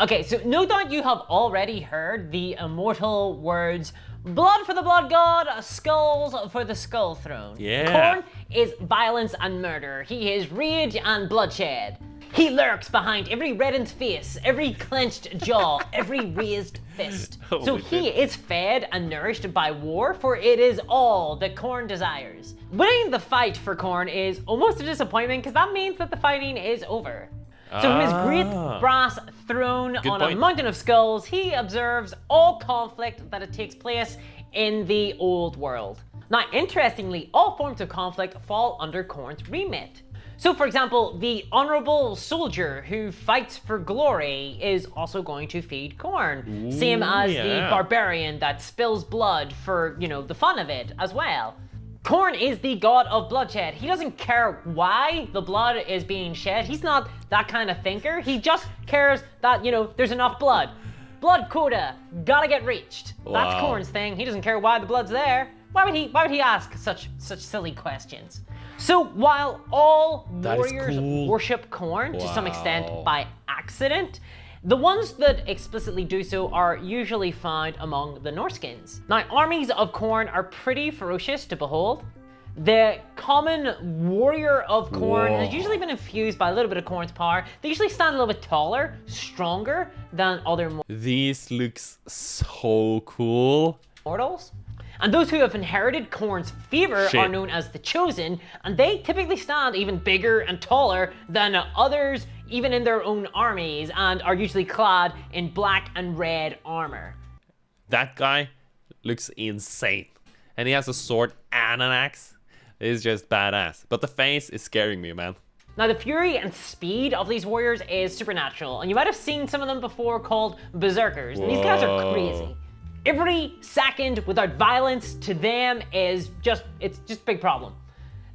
Okay, so no doubt you have already heard the immortal words, blood for the blood god, skulls for the skull throne. Yeah. Khorne is violence and murder. He is rage and bloodshed. He lurks behind every reddened face, every clenched jaw, every raised fist. So he is fed and nourished by war, for it is all that Khorne desires. Winning the fight for Khorne is almost a disappointment because that means that the fighting is over. So from his great brass throne on a mountain of skulls, he observes all conflict that it takes place in the old world. Now, interestingly, all forms of conflict fall under Khorne's remit. So, for example, the honorable soldier who fights for glory is also going to feed Khorne. Same as the barbarian that spills blood for, the fun of it as well. Khorne is the god of bloodshed. He doesn't care why the blood is being shed. He's not that kind of thinker. He just cares that, there's enough blood. Blood quota, gotta get reached. That's Khorne's thing. He doesn't care why the blood's there. Why would he ask such silly questions? So while all warriors worship Khorne to some extent by accident, the ones that explicitly do so are usually found among the Norskins. Now, armies of Khorne are pretty ferocious to behold. The common warrior of Khorne has usually been infused by a little bit of Khorne's power. They usually stand a little bit taller, stronger than other These looks so cool. mortals. And those who have inherited Khorne's fever are known as the Chosen, and they typically stand even bigger and taller than others, even in their own armies, and are usually clad in black and red armor. That guy looks insane. And he has a sword and an axe. It's just badass. But the face is scaring me, man. Now, the fury and speed of these warriors is supernatural, and you might have seen some of them before called berserkers, and these guys are crazy. Every second without violence to them is it's just a big problem.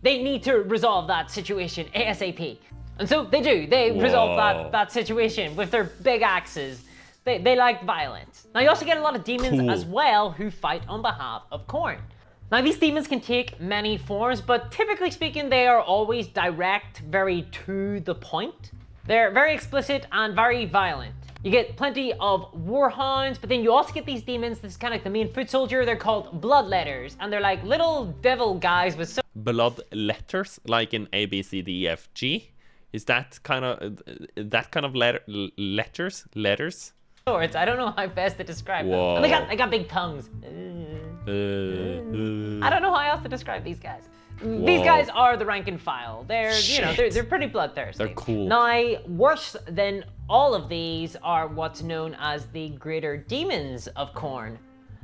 They need to resolve that situation ASAP. And so they do. They resolve that situation with their big axes. They like violence. Now you also get a lot of demons as well who fight on behalf of Khorne. Now these demons can take many forms, but typically speaking they are always direct, very to the point. They're very explicit and very violent. You get plenty of warhounds, but then you also get these demons. This is kind of like the main foot soldier. They're called bloodletters, and they're like little devil guys with blood letters, like in A, B, C, D, E, F, G. Is that kind of letters? swords. I don't know how best to describe Whoa. them. And they got big tongues. I don't know how else to describe these guys. These guys are the rank and file. They're, you know, they're pretty bloodthirsty. They're cool. Now, worse than all of these are what's known as the greater demons of Khorne.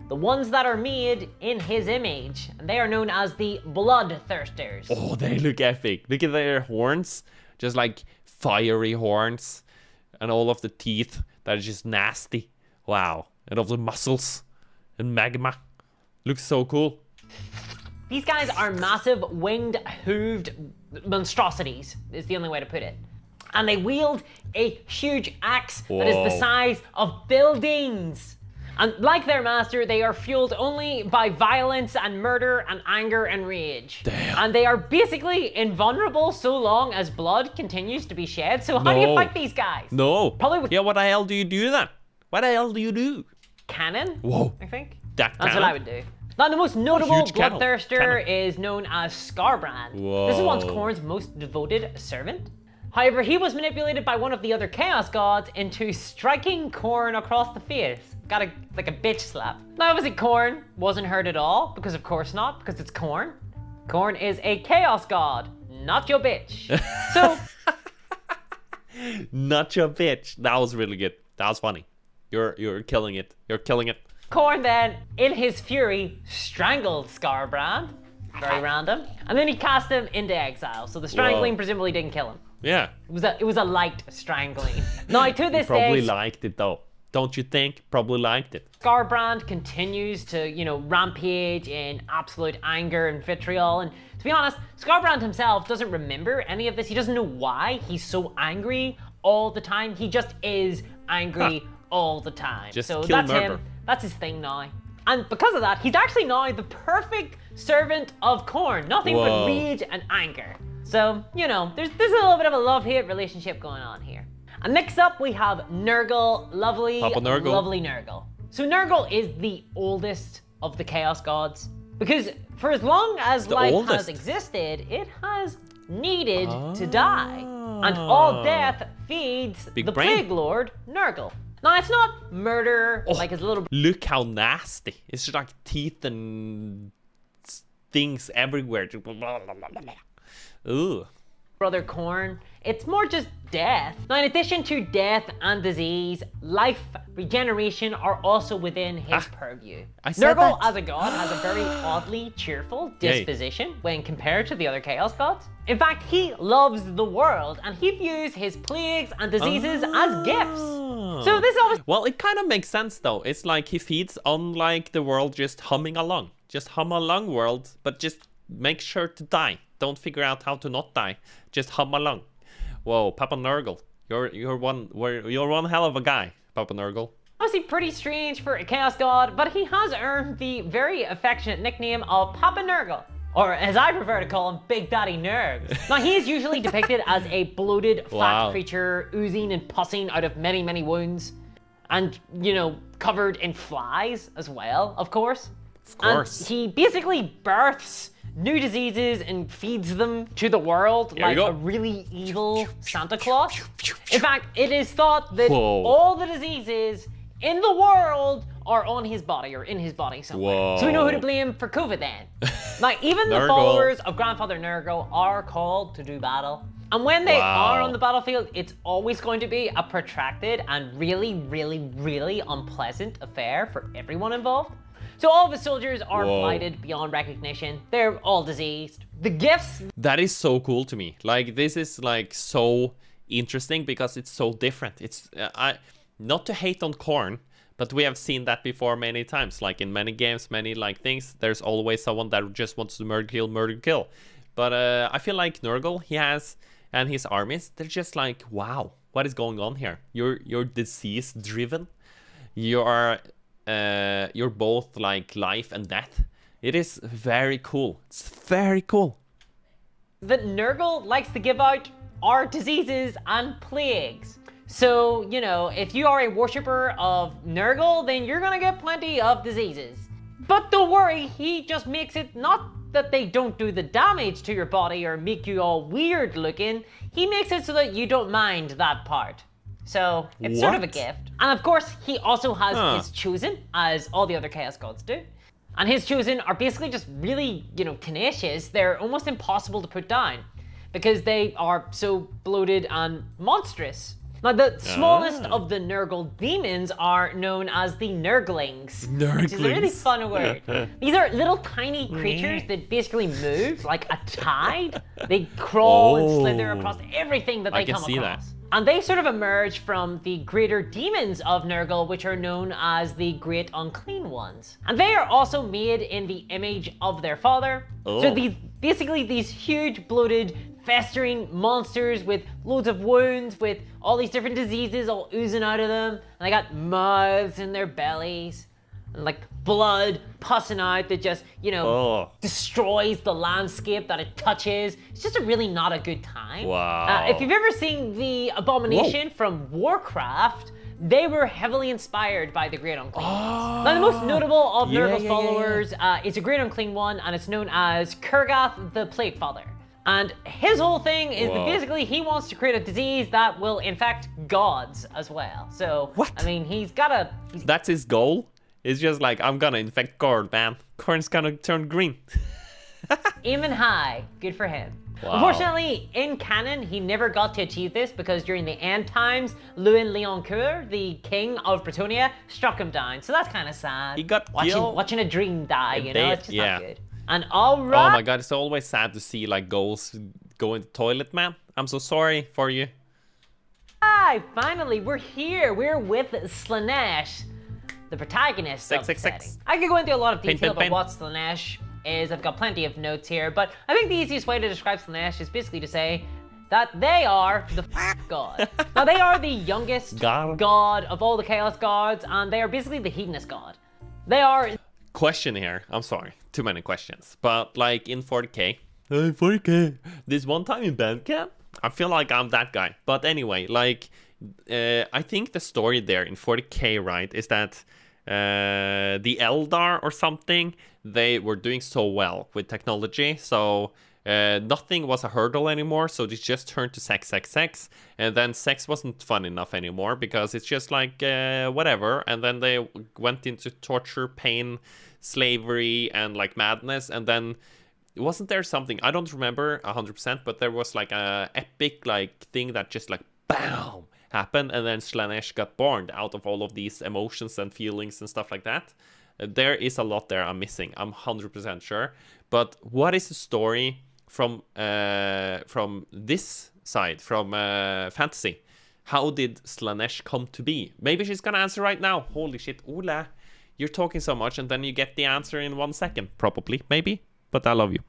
The ones that are made in his image. And they are known as the bloodthirsters. Oh, they look epic. Look at their horns. Just like fiery horns. And all of the teeth that are just nasty. Wow. And all the muscles. And magma. Looks so cool. These guys are massive, winged, hooved monstrosities, is the only way to put it. And they wield a huge axe that is the size of buildings. And like their master, they are fueled only by violence and murder and anger and rage. Damn. And they are basically invulnerable so long as blood continues to be shed. So how do you fight these guys? No. Probably with what the hell do you do then? What the hell do you do? cannon, Whoa. I think. That's what I would do. Now, the most notable huge cannon. bloodthirster is known as Skarbrand. This is once Whoa. Khorne's most devoted servant. However, he was manipulated by one of the other Chaos Gods into striking Khorne across the face. Got like a bitch slap. Now, obviously, Khorne wasn't hurt at all, because of course not, because it's Khorne. Khorne is a Chaos God, not your bitch. So, Not your bitch. That was really good. That was funny. You're killing it. You're killing it. Khorne then, in his fury, strangled Skarbrand. Very random. And then he cast him into exile. So the strangling Whoa. presumably didn't kill him. Yeah. It was a light strangling. Now to this Probably day, liked it though. Don't you think? Probably liked it. Skarbrand continues to, rampage in absolute anger and vitriol. And to be honest, Skarbrand himself doesn't remember any of this. He doesn't know why he's so angry all the time. He just is angry all the time. Just so kill that's murder. him. That's his thing now. And because of that, he's actually now the perfect servant of Khorne. Nothing but Whoa. rage and anger. So, there's a little bit of a love-hate relationship going on here. And next up, we have Nurgle, lovely Nurgle. So Nurgle is the oldest of the Chaos Gods. Because for as long as life has existed, it has needed to die. And all death feeds the Plague Lord, Nurgle. Now, it's not murder like his little Look how nasty. It's just like teeth and things everywhere. Ooh. brother Khorne. It's more just death. Now, in addition to death and disease, life, regeneration are also within his purview. Nurgle, as a god, has a very oddly cheerful disposition when compared to the other Chaos Gods. In fact, he loves the world, and he views his plagues and diseases as gifts. So this always... Well, it kind of makes sense, though. It's like he feeds on like the world just humming along. Just hum along, world, but just make sure to die. Don't figure out how to not die. Just hum along. Whoa, Papa Nurgle, you're one hell of a guy, Papa Nurgle. Obviously pretty strange for a Chaos God, but he has earned the very affectionate nickname of Papa Nurgle. Or as I prefer to call him, Big Daddy Nurgs. Now he is usually depicted as a bloated, fat creature, oozing and pussing out of many, many wounds. And, covered in flies as well, of course. Of course. And he basically births new diseases and feeds them to the world like a really evil Santa Claus. In fact, it is thought that all the diseases in the world are on his body or in his body somewhere. So we know who to blame for COVID then. Now, even the followers of Grandfather Nurgle are called to do battle. And when they are on the battlefield, it's always going to be a protracted and really, really, really unpleasant affair for everyone involved. So all of his soldiers are blighted beyond recognition. They're all diseased. The gifts... That is so cool to me. Like, this is like so interesting because it's so different. It's not to hate on Khorne, but we have seen that before many times. Like in many games, many like things, there's always someone that just wants to murder, kill. But I feel like Nurgle, he has, and his armies, they're just like, wow, what is going on here? You're disease driven. You're both like life and death. It is very cool. It's very cool. That Nurgle likes to give out are diseases and plagues. So, you know, if you are a worshipper of Nurgle, then you're gonna get plenty of diseases. But don't worry, he just makes it not that they don't do the damage to your body or make you all weird looking, he makes it so that you don't mind that part. So, it's sort of a gift. And of course, he also has his chosen, as all the other Chaos Gods do. And his chosen are basically just really, you know, tenacious. They're almost impossible to put down because they are so bloated and monstrous. Now, the smallest of the Nurgle demons are known as the Nurglings, which is a really fun word. These are little tiny creatures that basically move like a tide. They crawl and slither across everything that they come across. And they sort of emerge from the greater demons of Nurgle, which are known as the Great Unclean Ones. And they are also made in the image of their father. So these huge, bloated, festering monsters with loads of wounds, with all these different diseases all oozing out of them. And they got mouths in their bellies. And like blood pussing out that just, you know, destroys the landscape that it touches. It's just a really not a good time. Wow. If you've ever seen the Abomination from Warcraft, they were heavily inspired by the Great Unclean Ones. Now, the most notable of Nurgle's followers is a Great Unclean One, and it's known as Kurgath the Plague Father. And his whole thing is that basically he wants to create a disease that will infect gods as well. So, I mean, he's got a... That's his goal? It's just like, I'm gonna infect Khorne, man. Khorne's gonna turn green. Aiming high. Good for him. Wow. Unfortunately, in canon, he never got to achieve this because during the end times, Louis Leoncoeur, the king of Bretonnia, struck him down. So that's kind of sad. He got killed. Watching a dream die, you know? It's just not good. And all Oh right. my god, it's always sad to see like goals go in the toilet, man. I'm so sorry for you. Hi, finally, we're here. We're with Slaanesh, the protagonist of the setting. I could go into a lot of detail about what Slaanesh is. I've got plenty of notes here, but I think the easiest way to describe Slaanesh is basically to say that they are the god. Now, they are the youngest god of all the Chaos Gods, and they are basically the hedonist god. They are... Question here. I'm sorry. Too many questions. But like in 40k. 40k. This one time in Bandcamp, I feel like I'm that guy. But anyway, like, I think the story there in 40k, right, is that the Eldar or something, they were doing so well with technology. So nothing was a hurdle anymore. So they just turned to sex. And then sex wasn't fun enough anymore because it's just like whatever. And then they went into torture, pain, slavery, and like madness. And then wasn't there something, I don't remember 100%, but there was like a epic like thing that just like BAM happened, and then Slaanesh got born out of all of these emotions and feelings and stuff like that. There is a lot there I'm missing, I'm 100% sure. But what is the story from this side, from fantasy? How did Slaanesh come to be? Maybe she's gonna answer right now. Holy shit, Ola, you're talking so much and then you get the answer in 1 second. Probably, maybe, but I love you.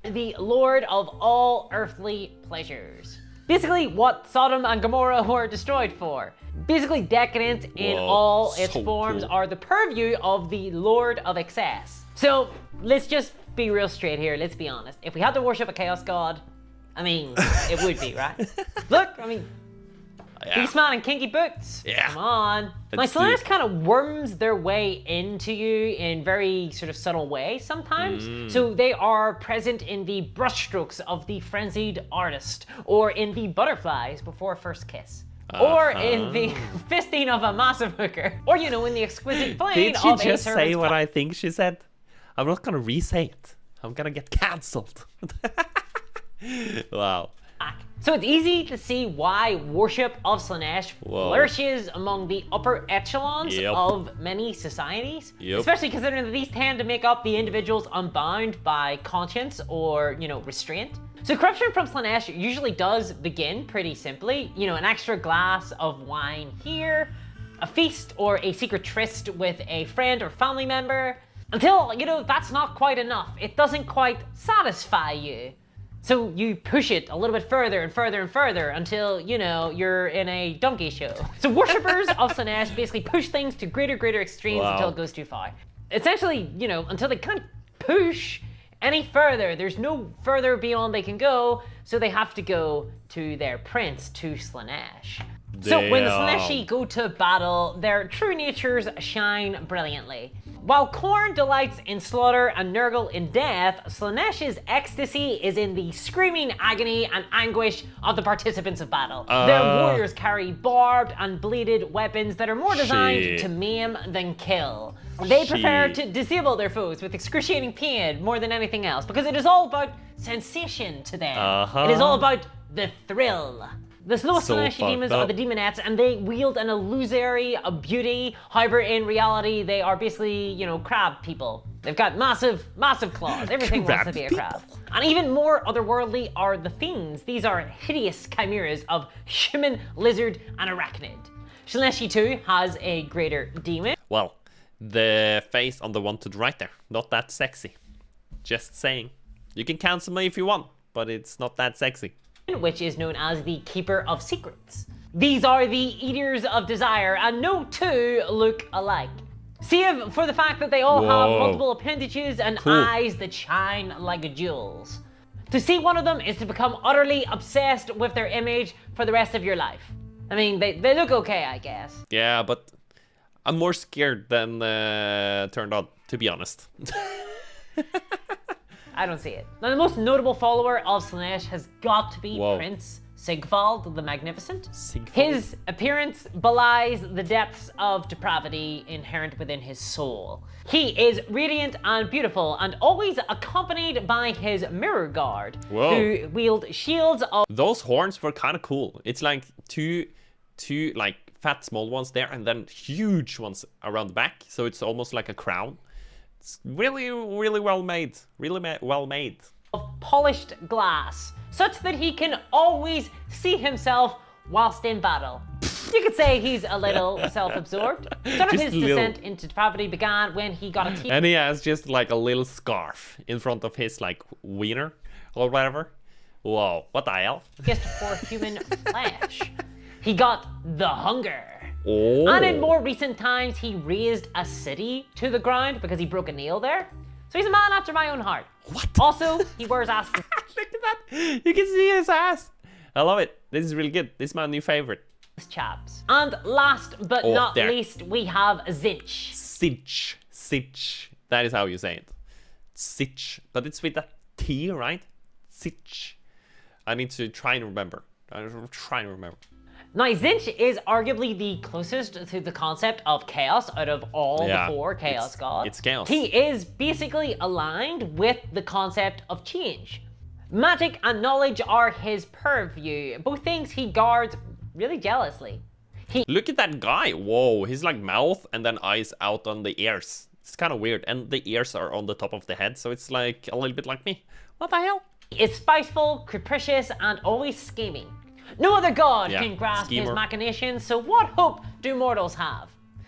The Lord of all earthly pleasures. Basically what Sodom and Gomorrah were destroyed for. Basically decadence in all its forms are the purview of the Lord of excess. So let's just be real straight here, let's be honest. If we had to worship a chaos god, I mean, it would be, right? Look, I mean, Beastman and Kinky Boots. Come on. My Slaanesh kind of worms their way into you in very sort of subtle ways sometimes. So they are present in the brushstrokes of the frenzied artist, or in the butterflies before first kiss, or in the fisting of a massive hooker, or you know, in the exquisite flame of a servant's Did she just say what I think she said? I'm not gonna re-say it. I'm gonna get cancelled. Wow. So it's easy to see why worship of Slaanesh flourishes among the upper echelons of many societies, especially considering that these tend to make up the individuals unbound by conscience or, you know, restraint. So corruption from Slaanesh usually does begin pretty simply, you know, an extra glass of wine here, a feast or a secret tryst with a friend or family member, until, you know, that's not quite enough. It doesn't quite satisfy you. So you push it a little bit further and further and further until, you know, you're in a donkey show. So worshippers of Slaanesh basically push things to greater extremes until it goes too far. Essentially, you know, until they can't push any further. There's no further beyond they can go, so they have to go to their prince, to Slaanesh. So when the Slaanesh go to battle, their true natures shine brilliantly. While Khorne delights in slaughter and Nurgle in death, Slaanesh's ecstasy is in the screaming agony and anguish of the participants of battle. Their warriors carry barbed and bladed weapons that are more designed to maim than kill. They prefer to disable their foes with excruciating pain more than anything else, because it is all about sensation to them. It is all about the thrill. The slowest Slaanesh demons are the demonettes, and they wield an illusory beauty. However, in reality, they are basically, you know, crab people. They've got massive claws. Everything wants to be a crab. And even more otherworldly are the fiends. These are hideous chimeras of human, lizard, and arachnid. 𝗦cie 2 has a greater demon. Well, the face on the one to the right there, not that sexy. Just saying. You can cancel me if you want, but it's not that sexy. Which is known as the Keeper of Secrets. These are the Eaters of Desire, and no two look alike. Save for the fact that they all have multiple appendages and eyes that shine like jewels. To see one of them is to become utterly obsessed with their image for the rest of your life. I mean, they look okay, I guess. Yeah, but I'm more scared than turned on, to be honest. I don't see it. Now, the most notable follower of Slaanesh has got to be Prince Sigvald the Magnificent. His appearance belies the depths of depravity inherent within his soul. He is radiant and beautiful, and always accompanied by his mirror guard, who wield shields of... Those horns were kind of cool. It's like two like fat small ones there, and then huge ones around the back, so it's almost like a crown. It's really well made. Well made. Of polished glass, such that he can always see himself whilst in battle. You could say he's a little self-absorbed. Sort of his descent into depravity began when he got a teeth. And he has just like a little scarf in front of his like wiener or whatever. Whoa, what the hell? Just for human flesh. He got the hunger. And in more recent times, he razed a city to the ground because he broke a nail there. So he's a man after my own heart. What? Also, he wears ass. Look at that. You can see his ass. I love it. This is really good. This is my new favorite. Chaps. And last but not least, we have Tzeentch. Tzeentch. That is how you say it. Tzeentch. But it's with a T, right? Tzeentch. I need to try and remember. Now, Tzeentch is arguably the closest to the concept of chaos out of all the four chaos gods. It's chaos. He is basically aligned with the concept of change. Magic and knowledge are his purview, both things he guards really jealously. Look at that guy. Whoa, he's like mouth and then eyes out on the ears. It's kind of weird, and the ears are on the top of the head, so it's like a little bit like me. What the hell? He is spiteful, capricious, and always scheming. No other god can grasp his machinations, so what hope do mortals have?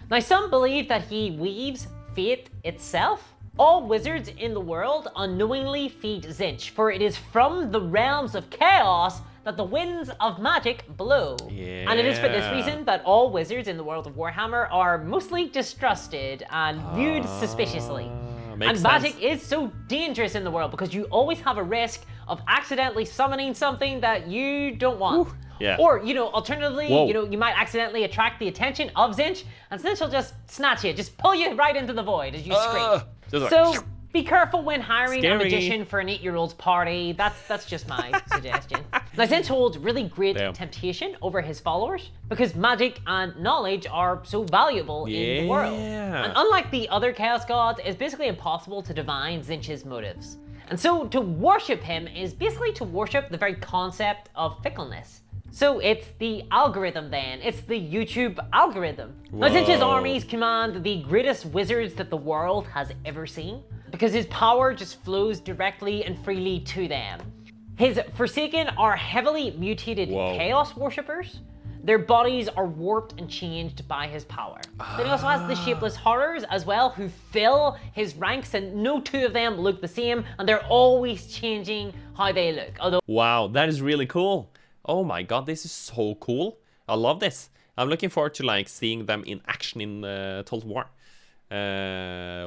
Now, some believe that he weaves fate itself. All wizards in the world unknowingly feed Tzeentch, for it is from the realms of chaos that the winds of magic blow. And it is for this reason that all wizards in the world of Warhammer are mostly distrusted and viewed suspiciously. And magic is so dangerous in the world because you always have a risk of accidentally summoning something that you don't want. Or, you know, alternatively, you know, you might accidentally attract the attention of Tzeentch, and Tzeentch will just snatch you, just pull you right into the void as you scream. So be careful when hiring a magician for an 8-year-old's party. That's just my suggestion. Now, Tzeentch holds really great temptation over his followers because magic and knowledge are so valuable in the world. And unlike the other chaos gods, it's basically impossible to divine Tzeentch's motives. And so to worship him is basically to worship the very concept of fickleness. So it's the algorithm then. It's the YouTube algorithm. Now, Tzeentch's armies command the greatest wizards that the world has ever seen because his power just flows directly and freely to them. His Forsaken are heavily mutated chaos worshippers. Their bodies are warped and changed by his power. Then he also has the Shapeless Horrors as well, who fill his ranks, and no two of them look the same, and they're always changing how they look. Although wow, that is really cool. Oh my god, this is so cool. I love this. I'm looking forward to like seeing them in action in Total War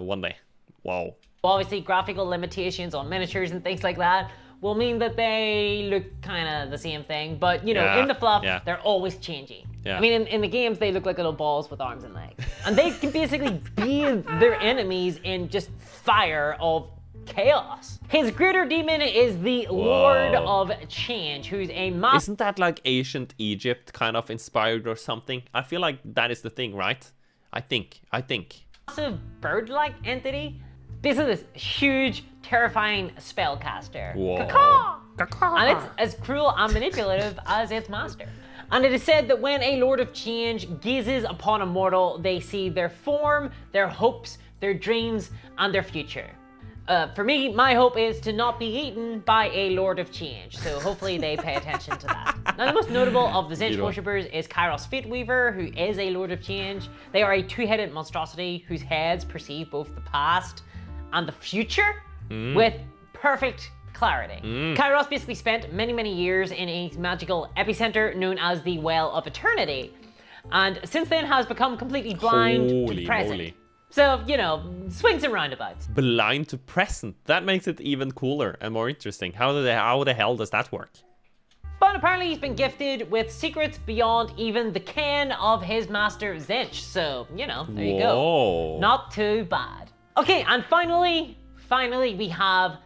one day. Wow. Obviously graphical limitations on miniatures and things like that, will mean that they look kind of the same thing, but you know, in the fluff, they're always changing. I mean, in the games, they look like little balls with arms and legs. And they can basically bathe their enemies in just fire of chaos. His greater demon is the Lord of Change, who's a Isn't that like ancient Egypt kind of inspired or something? I feel like that is the thing, right? I think. Massive bird-like entity. Basically this huge, terrifying spellcaster. Whoa. And it's as cruel and manipulative as its master. And it is said that when a Lord of Change gazes upon a mortal, they see their form, their hopes, their dreams, and their future. For me, my hope is to not be eaten by a Lord of Change, so hopefully they pay attention to that. Now, the most notable of the Tzeentch worshippers is Kairos Fateweaver, who is a Lord of Change. They are a two-headed monstrosity whose heads perceive both the past and the future with perfect clarity. Kairos basically spent many years in a magical epicenter known as the Well of Eternity, and since then has become completely blind to the present. Moly. So, you know, swings and roundabouts. Blind to present. That makes it even cooler and more interesting. How the hell does that work? But apparently he's been gifted with secrets beyond even the ken of his master Tzeentch. So, you know, there you go. Not too bad. Okay, and finally we have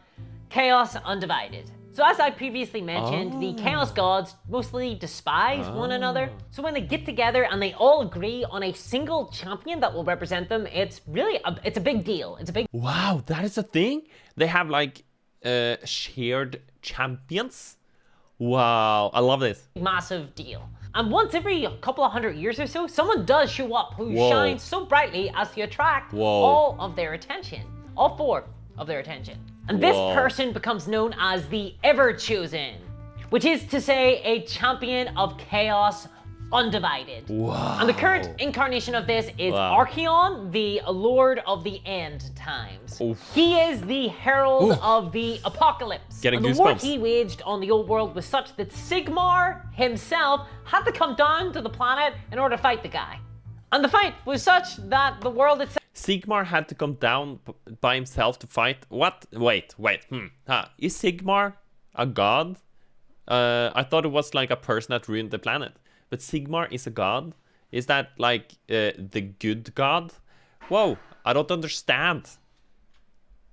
Chaos Undivided. So as I previously mentioned, the Chaos Gods mostly despise one another. So when they get together and they all agree on a single champion that will represent them, it's really, it's a big deal. It's a big... Wow, that is a thing? They have like shared champions? Wow, I love this. Massive deal. And once every couple of 100 years or so, someone does show up who shines so brightly as to attract all of their attention. All four of their attention. And this person becomes known as the Ever-Chosen, which is to say a champion of chaos undivided. And the current incarnation of this is Archaon, the Lord of the End Times. He is the herald of the apocalypse. Getting and the war he waged on the old world was such that Sigmar himself had to come down to the planet in order to fight the guy. And the fight was such that the world itself... Sigmar had to come down by himself to fight? What? Wait. Is Sigmar a god? I thought it was like a person that ruined the planet. But Sigmar is a god? Is that like the good god? Whoa, I don't understand.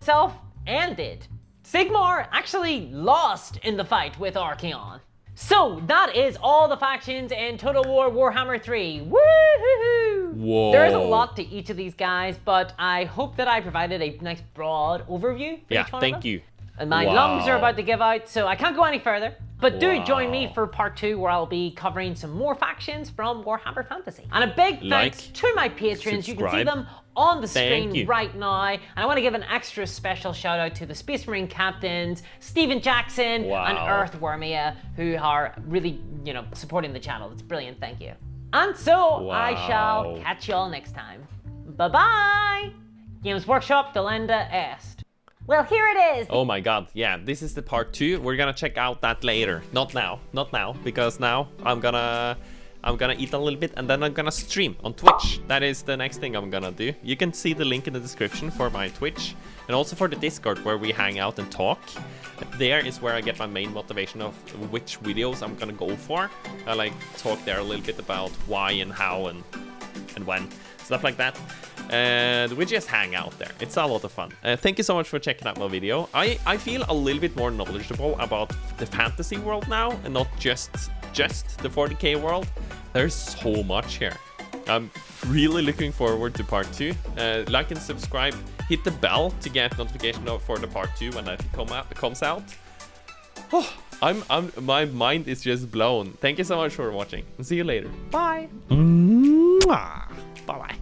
Self-ended. Sigmar actually lost in the fight with Archaon. So that is all the factions in Total War Warhammer 3. Woo-hoo-hoo! Whoa. There is a lot to each of these guys, but I hope that I provided a nice broad overview for each one thank of them. you. And my lungs are about to give out, so I can't go any further. But do join me for part 2, where I'll be covering some more factions from Warhammer Fantasy. And a big thanks to my patrons. You can see them on the screen right now. And I want to give an extra special shout out to the Space Marine captains, Stephen Jackson and 𝗦cie𝗰𝗶𝗹𝘀, who are really, you know, supporting the channel. It's brilliant, thank you. And so I shall catch you all next time. Bye-bye! Games Workshop Delenda Est. Well, here it is. Oh my god, yeah, this is the part 2. We're gonna check out that later. Not now, because now I'm gonna eat a little bit and then I'm gonna stream on Twitch. That is the next thing I'm gonna do. You can see the link in the description for my Twitch and also for the Discord where we hang out and talk. There is where I get my main motivation of which videos I'm gonna go for. I like talk there a little bit about why and how and when, stuff like that. And we just hang out there. It's a lot of fun. Thank you so much for checking out my video. I feel a little bit more knowledgeable about the fantasy world now and not just the 40k world. There's so much here. I'm really looking forward to part 2. Like and subscribe. Hit the bell to get notification for the part 2 when that comes out. Oh, my mind is just blown. Thank you so much for watching. See you later. Bye. Bye-bye.